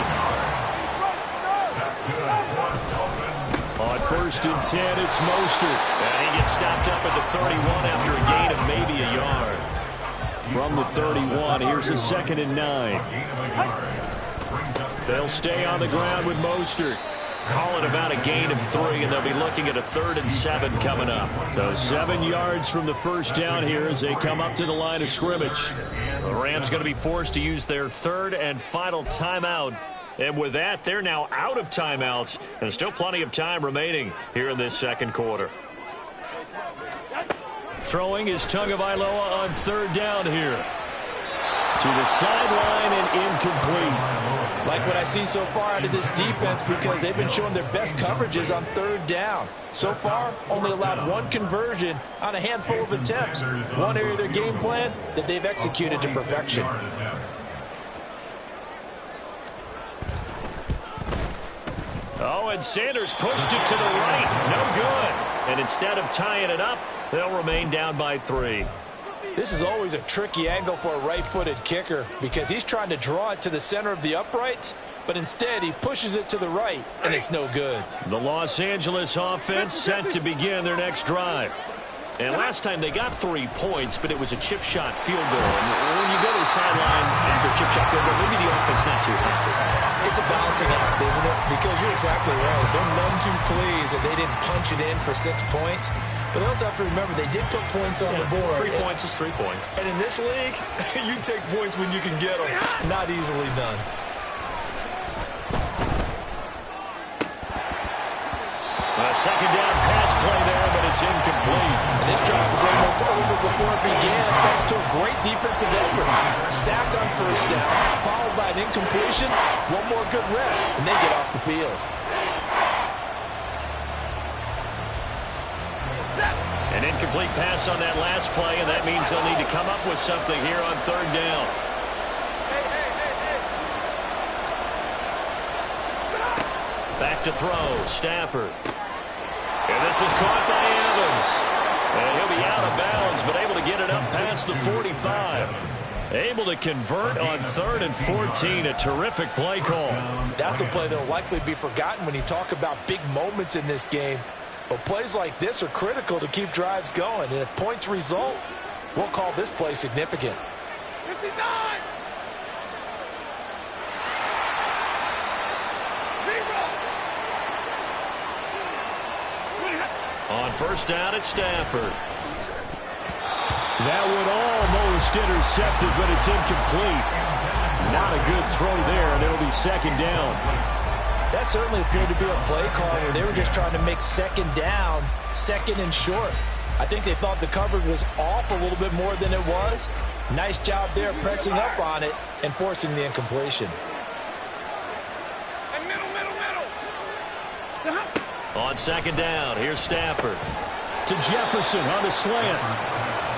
On 1st and 10, it's Mostert. And he gets stopped up at the 31 after a gain of maybe a yard. From the 31, here's a 2nd and 9. They'll stay on the ground with Mostert. call it about a gain of 3, and they'll be looking at a 3rd and 7 coming up. So 7 yards from the first down here as they come up to the line of scrimmage. The Rams going to be forced to use their 3rd and final timeout. And with that, they're now out of timeouts, and still plenty of time remaining here in this second quarter. Throwing is Tagovailoa on 3rd down here. To the sideline and incomplete. Like what I see so far out of this defense, because they've been showing their best coverages on 3rd down. So far, only allowed 1 conversion on a handful of attempts. One area of their game plan that they've executed to perfection. Oh, and Sanders pushed it to the right. No good. And instead of tying it up, they'll remain down by 3. This is always a tricky angle for a right-footed kicker because he's trying to draw it to the center of the uprights, but instead he pushes it to the right, and it's no good. The Los Angeles offense set to begin their next drive. And last time they got 3 points, but it was a chip shot field goal. And when you go to the sideline after a chip shot field goal, maybe the offense not too happy. It's a balancing act, isn't it? Because you're exactly right. They're none too pleased that they didn't punch it in for 6 points. But they also have to remember they did put points on the board. 3 points is 3 points. And in this league, you take points when you can get them. Not easily done. A second down pass play there, but it's incomplete. And this drive was almost over before it began thanks to a great defensive effort. Sack on 1st down, followed by an incompletion. One more good rep, and they get off the field. An incomplete pass on that last play, and that means they'll need to come up with something here on 3rd down. Back to throw, Stafford. And this is caught by Evans. And he'll be out of bounds, but able to get it up past the 45. Able to convert on 3rd and 14. A terrific play call. That's a play that will likely be forgotten when you talk about big moments in this game. But plays like this are critical to keep drives going. And if points result, we'll call this play significant. 59! On 1st down, it's Stafford. That would almost intercept it, but it's incomplete. Not a good throw there, and it'll be 2nd down. That certainly appeared to be a play call where they were just trying to make 2nd down, 2nd and short. I think they thought the coverage was off a little bit more than it was. Nice job there pressing up on it and forcing the incompletion. On 2nd down, here's Stafford. To Jefferson on the slant.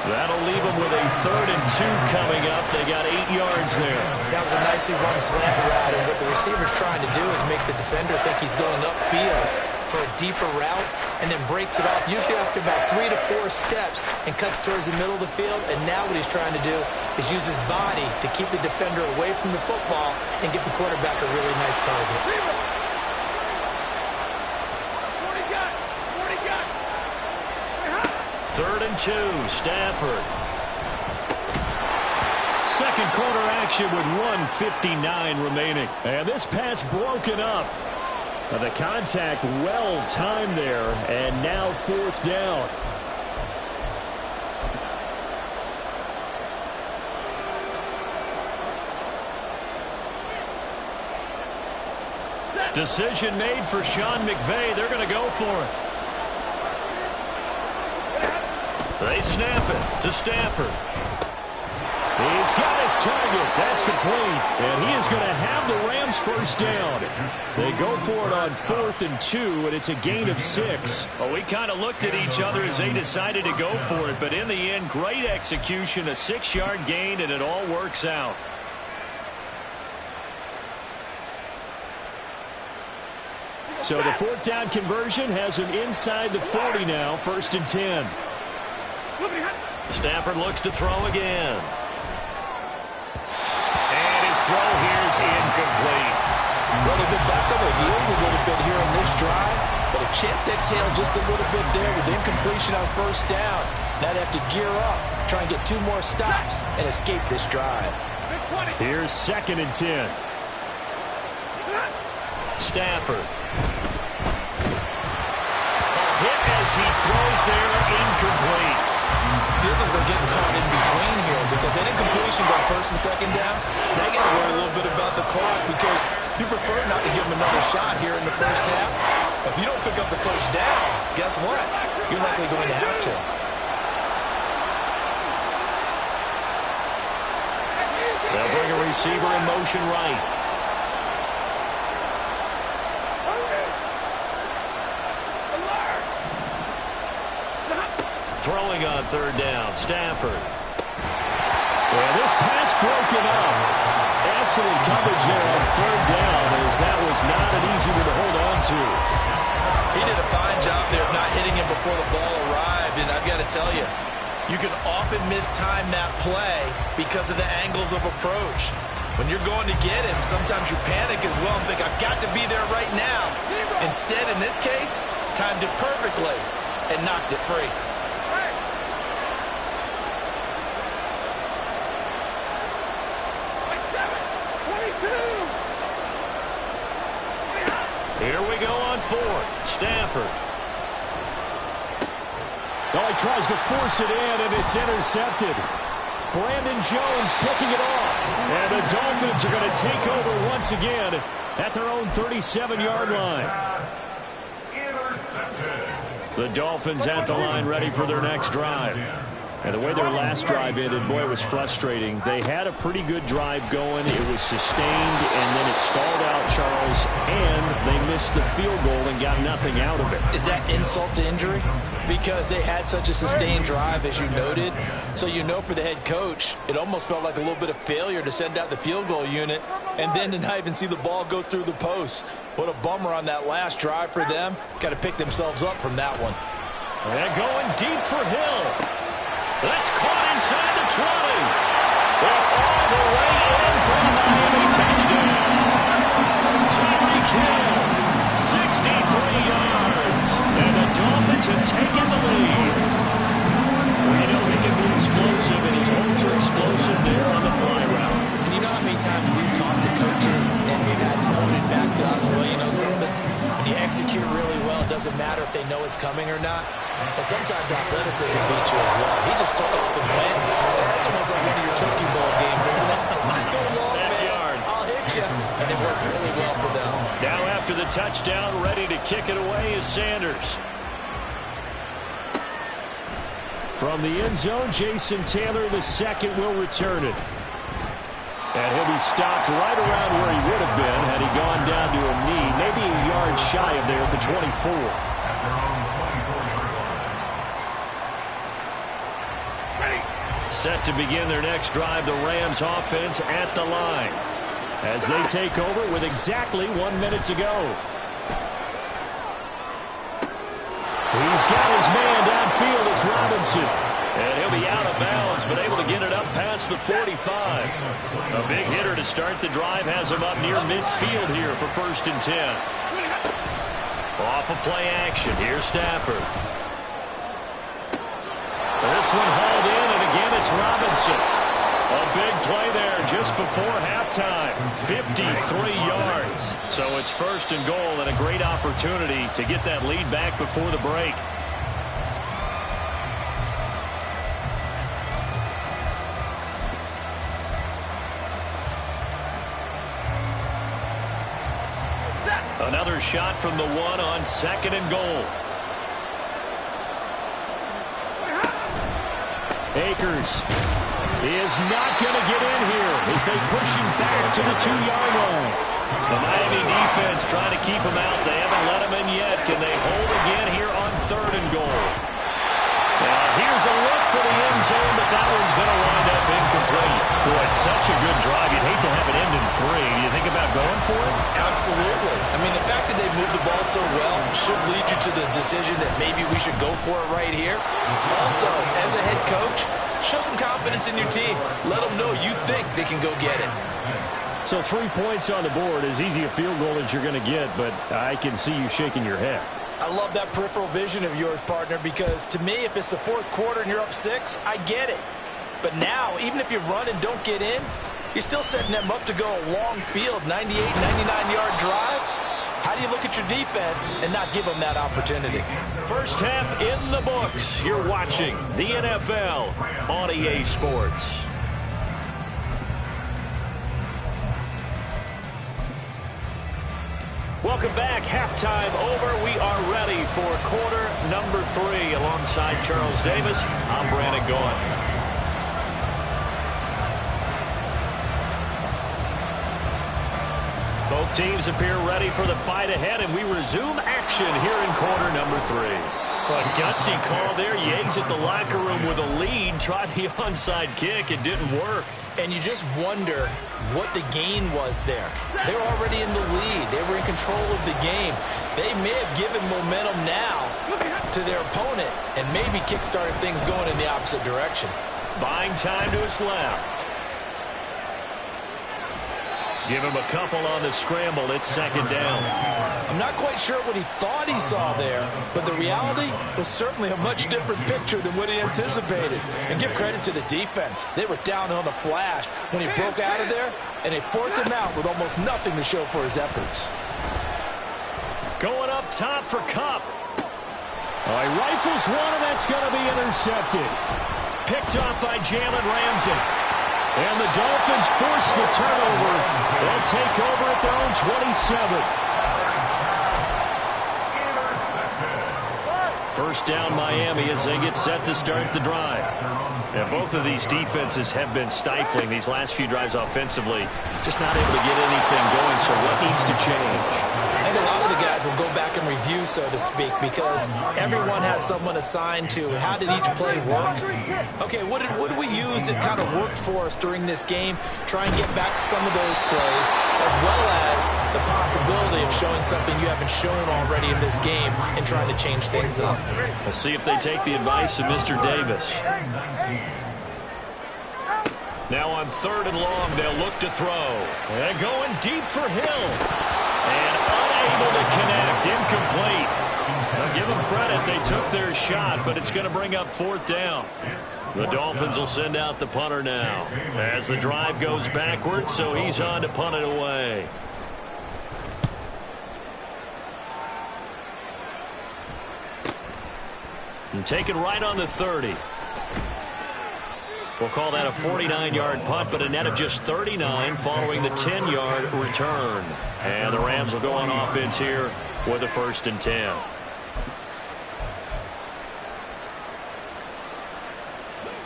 That'll leave them with a 3rd and 2 coming up. They got 8 yards there. That was a nicely run slant route, and what the receiver's trying to do is make the defender think he's going upfield for a deeper route, and then breaks it off, usually after about 3 to 4 steps, and cuts towards the middle of the field. And now what he's trying to do is use his body to keep the defender away from the football and give the quarterback a really nice target. 3rd and 2, Stafford. Second quarter action with 1:59 remaining. And this pass broken up. The contact well timed there, and now 4th down. Decision made for Sean McVay. They're going to go for it. They snap it to Stafford. He's got his target. That's complete. And he is going to have the Rams 1st down. They go for it on 4th and 2, and it's a gain of 6. Well, we kind of looked at each other as they decided to go for it. But in the end, great execution, a 6-yard gain, and it all works out. So the 4th down conversion has him inside the 40 now, 1st and 10. Stafford looks to throw again. And his throw here is incomplete. Well, they've been back on their heels a little bit here on this drive, but a chance to exhale just a little bit there with incompletion on 1st down. Now they have to gear up, try and get 2 more stops, and escape this drive. Here's 2nd and 10. Stafford. throws there, incomplete. Feels like they're getting caught in between here because any completions on first and second down, now you got to worry a little bit about the clock because you prefer not to give them another shot here in the first half. If you don't pick up the first down, guess what? You're likely going to have to. They'll bring a receiver in motion right. Throwing on third down, Stafford. And this pass broken up. Excellent coverage there on third down, as that was not an easy one to hold on to. He did a fine job there of not hitting him before the ball arrived, and I've got to tell you, you can often mistime that play because of the angles of approach. When you're going to get him, sometimes you panic as well and think, I've got to be there right now. Instead, in this case, timed it perfectly and knocked it free. Here we go on fourth. Stafford. Oh, he tries to force it in, and it's intercepted. Brandon Jones picking it off. And the Dolphins are going to take over once again at their own 37-yard line. The Dolphins at the line ready for their next drive. And the way their last drive ended, boy, it was frustrating. They had a pretty good drive going. It was sustained, and then it stalled out, Charles, and they missed the field goal and got nothing out of it. Is that insult to injury? Because they had such a sustained drive, as you noted. So you know for the head coach, it almost felt like a little bit of failure to send out the field goal unit and then to not even see the ball go through the post. What a bummer on that last drive for them. Got to pick themselves up from that one. And going deep for Hill. That's caught inside the 20. They're all the way in for a Miami touchdown. Tyreek Hill, 63 yards. And the Dolphins have taken the lead. We know he can be explosive, and he's ultra explosive there on the fly route. And you know how many times we've talked to coaches and we've had to point it back to us, well, you know something? When you execute really well, it doesn't matter if they know it's coming or not. But sometimes athleticism beats you as well. He just took off and went. That's almost like one of your turkey bowl games, isn't it? Just go long, man. I'll hit you. And it worked really well for them. Now after the touchdown, ready to kick it away is Sanders. From the end zone, Jason Taylor II will return it. And he'll be stopped right around where he would have been had he gone down to a knee, maybe a yard shy of there at the 24. Set to begin their next drive, the Rams offense at the line as they take over with exactly 1 minute to go. He's got his man downfield. It's Robinson. And he'll be out of bounds, but able to get it up past the 45. A big hitter to start the drive has him up near midfield here for 1st and 10. Off of play action. Here's Stafford. This one hauled in, and again it's Robinson. A big play there just before halftime. 53 yards. So it's 1st and goal, and a great opportunity to get that lead back before the break. Another shot from the one on 2nd and goal. Akers. He is not going to get in here as they push him back to the 2-yard line. The Miami defense trying to keep him out. They haven't let him in yet. Can they hold again here on 3rd and goal? Here's a look for the end zone, but that one's going to wind up incomplete. Boy, such a good drive. You'd hate to have it end in 3. Do you think about going for it? Absolutely. I mean, the fact that they moved the ball so well should lead you to the decision that maybe we should go for it right here. Also, as a head coach, show some confidence in your team. Let them know you think they can go get it. So 3 points on the board, as easy a field goal as you're going to get, but I can see you shaking your head. I love that peripheral vision of yours, partner, because to me, if it's the 4th quarter and you're up 6, I get it. But now, even if you run and don't get in, you're still setting them up to go a long field, 98, 99-yard drive. How do do you look at your defense and not give them that opportunity? First half in the books. You're watching the NFL on EA Sports. Welcome back. Halftime over. We are ready for quarter number 3. Alongside Charles Davis, I'm Brandon Gaughan. Both teams appear ready for the fight ahead, and we resume action here in quarter number 3. A gutsy call there. You exit the locker room with a lead. Tried the onside kick. It didn't work. And you just wonder what the gain was there. They're already in the lead. They were in control of the game. They may have given momentum now to their opponent and maybe kick-started things going in the opposite direction. Buying time to his left. Give him a couple on the scramble. It's second down. I'm not quite sure what he thought he saw there, but the reality was certainly a much different picture than what he anticipated. And give credit to the defense. They were down on the flash when he broke out of there, and they forced him out with almost nothing to show for his efforts. Going up top for Kupp. He rifles one, and that's going to be intercepted. Picked off by Jalen Ramsey. And the Dolphins force the turnover. They'll take over at their own 27. First down Miami as they get set to start the drive. And both of these defenses have been stifling these last few drives offensively. Just not able to get anything going, so what needs to change? I think a lot of the guys will go back and review, so to speak, because everyone has someone assigned to how did each play work. Okay, what did we use that kind of worked for us during this game? Try and get back some of those plays, as well as the possibility of showing something you haven't shown already in this game and trying to change things up. We'll see if they take the advice of Mr. Davis. Now on 3rd and long, they'll look to throw. And going deep for Hill. And unable to connect. Incomplete. Now give them credit. They took their shot, but it's going to bring up 4th down. The Dolphins will send out the punter now as the drive goes backwards, so he's on to punt it away. And taken right on the 30. We'll call that a 49-yard punt, but a net of just 39 following the 10-yard return. And the Rams will go on offense here with a 1st and 10.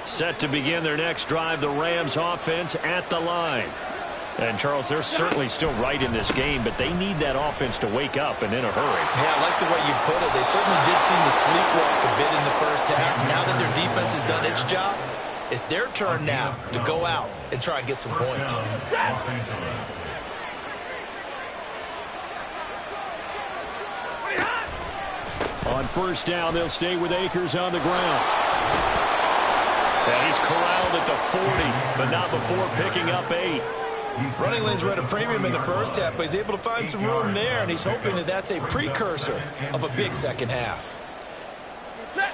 Set to begin their next drive, the Rams offense at the line. And, Charles, they're certainly still right in this game, but they need that offense to wake up and in a hurry. Yeah, I like the way you put it. They certainly did seem to sleepwalk a bit in the first half. Now that their defense has done its job, it's their turn now to go out and try and get some points. On 1st down, they'll stay with Akers on the ground. And he's corralled at the 40, but not before picking up 8. Running lanes were at a premium in the first half, but he's able to find some room there, and he's hoping that that's a precursor of a big second half.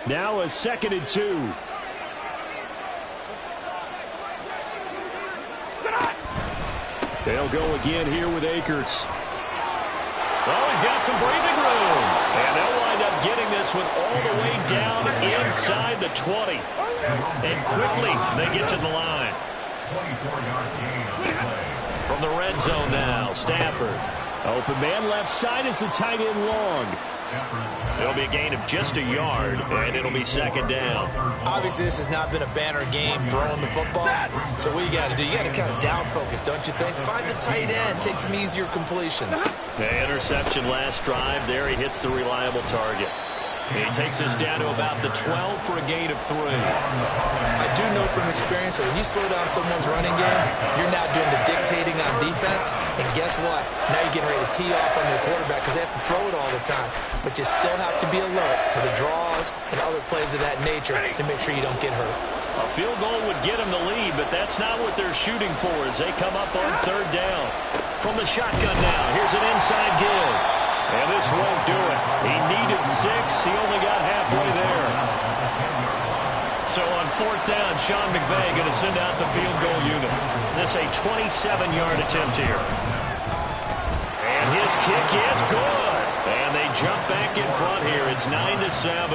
Now a 2nd and 2. They'll go again here with Akers. Oh, he's got some breathing room. And they'll wind up getting this one all the way down inside the 20. And quickly they get to the line. From the red zone now, Stafford. Open man left side is the tight end long. It'll be a gain of just a yard, and it'll be 2nd down. Obviously, this has not been a banner game throwing the football. So what you got to do, you got to kind of down focus, don't you think? Find the tight end, take some easier completions. The interception last drive there. He hits the reliable target. He takes us down to about the 12 for a gain of 3. I do know from experience that when you slow down someone's running game, you're now doing the dictating on defense. And guess what? Now you're getting ready to tee off on their quarterback because they have to throw it all the time. But you still have to be alert for the draws and other plays of that nature to make sure you don't get hurt. A field goal would get them the lead, but that's not what they're shooting for as they come up on 3rd down. From the shotgun now, here's an inside give. And this won't do it. He needed 6. He only got halfway there. So on 4th down, Sean McVay going to send out the field goal unit. This a 27-yard attempt here. And his kick is good. jump back in front here. It's 9-7.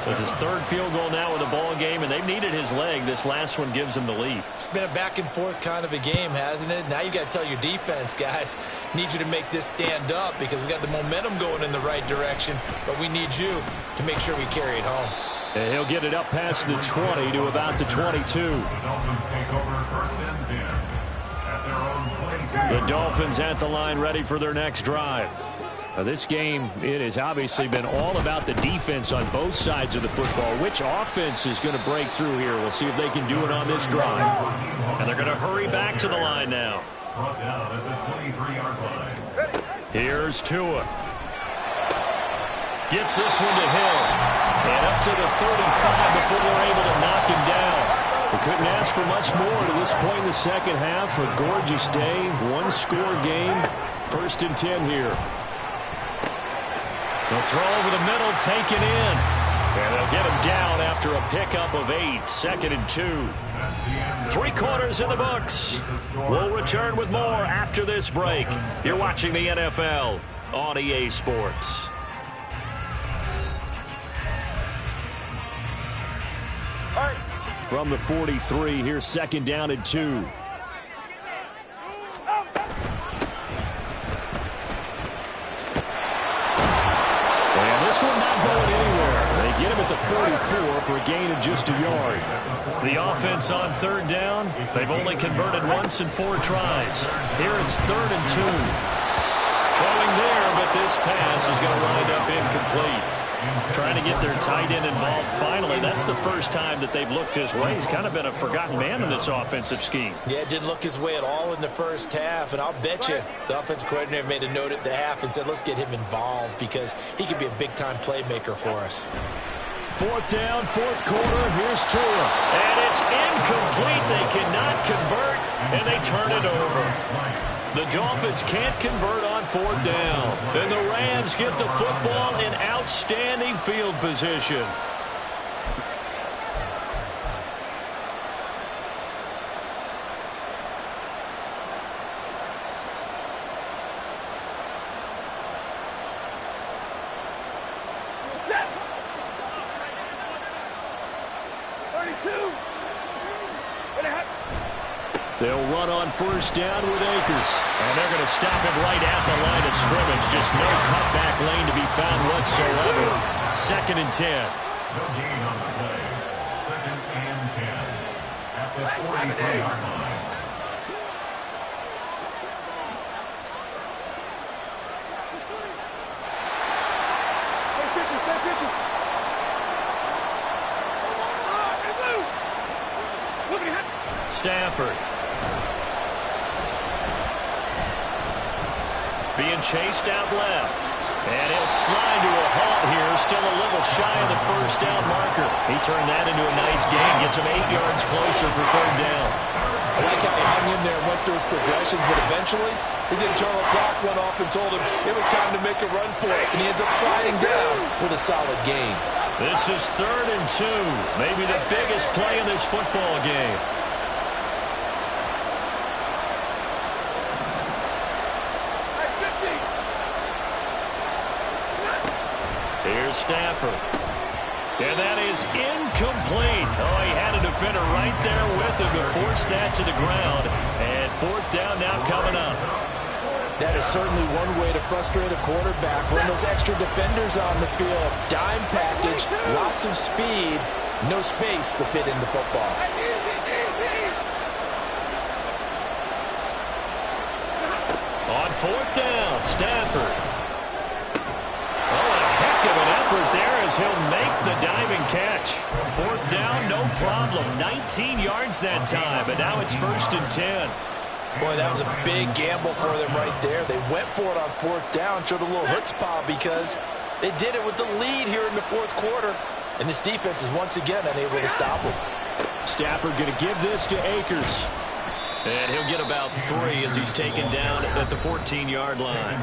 That's his third field goal now in the ball game, and they've needed his leg. This last one gives him the lead. It's been a back-and-forth kind of a game, hasn't it? Now you got to tell your defense, guys, need you to make this stand up because we got the momentum going in the right direction, but we need you to make sure we carry it home. And he'll get it up past the 20 to about the 22. The Dolphins take over 1st and 10 at their own 22. The Dolphins at the line ready for their next drive. Now this game, it has obviously been all about the defense on both sides of the football. Which offense is going to break through here? We'll see if they can do it on this drive. And they're going to hurry back to the line now. Brought down at the 23-yard line. Here's Tua. Gets this one to Hill. And up to the 35 before they're able to knock him down. We couldn't ask for much more to this point in the second half. A gorgeous day, one-score game. 1st and 10 here. They'll throw over the middle, taken in. And they'll get him down after a pickup of 8. 2nd and 2. 3 quarters in the books. We'll return with more after this break. You're watching the NFL on EA Sports. From the 43, here's 2nd down and 2. And this one not going anywhere. They get him at the 44 for a gain of just a yard. The offense on 3rd down, they've only converted once in 4 tries. Here it's 3rd and 2. Throwing there, but this pass is going to wind up incomplete. Trying to get their tight end involved finally. That's the first time that they've looked his way. He's kind of been a forgotten man in this offensive scheme. Yeah, it didn't look his way at all in the first half, and I'll bet you the offensive coordinator made a note at the half and said, let's get him involved because he could be a big-time playmaker for us. 4th down, 4th quarter. Here's Tua. And it's incomplete. They cannot convert, and they turn it over. The Dolphins can't convert on 4th down. And the Rams get the football in outstanding field position. They'll run on 1st down with Akers. And they're going to stop him right at the line of scrimmage. Just no cutback lane to be found whatsoever. 2nd and 10. No gain on the play. 2nd and 10 at the 43-yard line. Stafford. Being chased out left. And he'll slide to a halt here. Still a little shy of the 1st down marker. He turned that into a nice gain. Gets him 8 yards closer for 3rd down. I like how he hung in there and went through his progressions, but eventually his internal clock went off and told him it was time to make a run for it, and he ends up sliding down with a solid gain. This is 3rd and 2. Maybe the biggest play in this football game. Here's Stafford. And that is incomplete. Oh, he had a defender right there with him to force that to the ground. And 4th down now coming up. That is certainly one way to frustrate a quarterback. When those extra defenders on the field, dime package, lots of speed, no space to fit into football. On 4th down, Stafford. Oh, a heck of an effort there as he'll make the diving catch. 4th down, no problem. 19 yards that time, but now it's 1st and 10. Boy, that was a big gamble for them right there. They went for it on 4th down, showed a little chutzpah because they did it with the lead here in the 4th quarter. And this defense is once again unable to stop them. Stafford going to give this to Akers. And he'll get about 3 as he's taken down at the 14-yard line.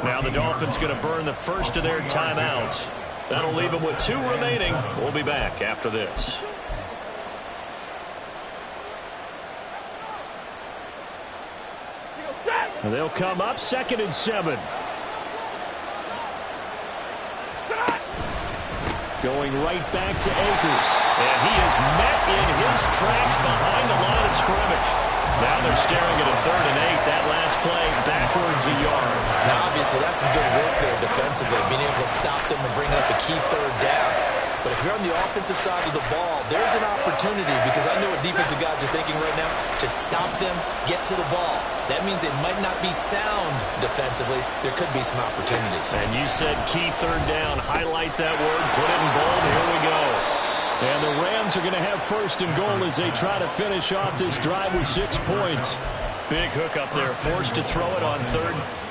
Now the Dolphins going to burn the first of their timeouts. That'll leave them with 2 remaining. We'll be back after this. And they'll come up 2nd and 7. Going right back to Akers. And he is met in his tracks behind the line of scrimmage. Now they're staring at a 3rd and 8. That last play backwards a yard. Now, obviously, that's some good work there defensively, being able to stop them and bring up a key 3rd down. But if you're on the offensive side of the ball, there's an opportunity, because I know what defensive guys are thinking right now. Just stop them, get to the ball. That means they might not be sound defensively. There could be some opportunities. And you said key 3rd down. Highlight that word. Put it in bold. Here we go. And the Rams are going to have 1st and goal as they try to finish off this drive with 6 points. Big hook up there. Forced to throw it on 3rd.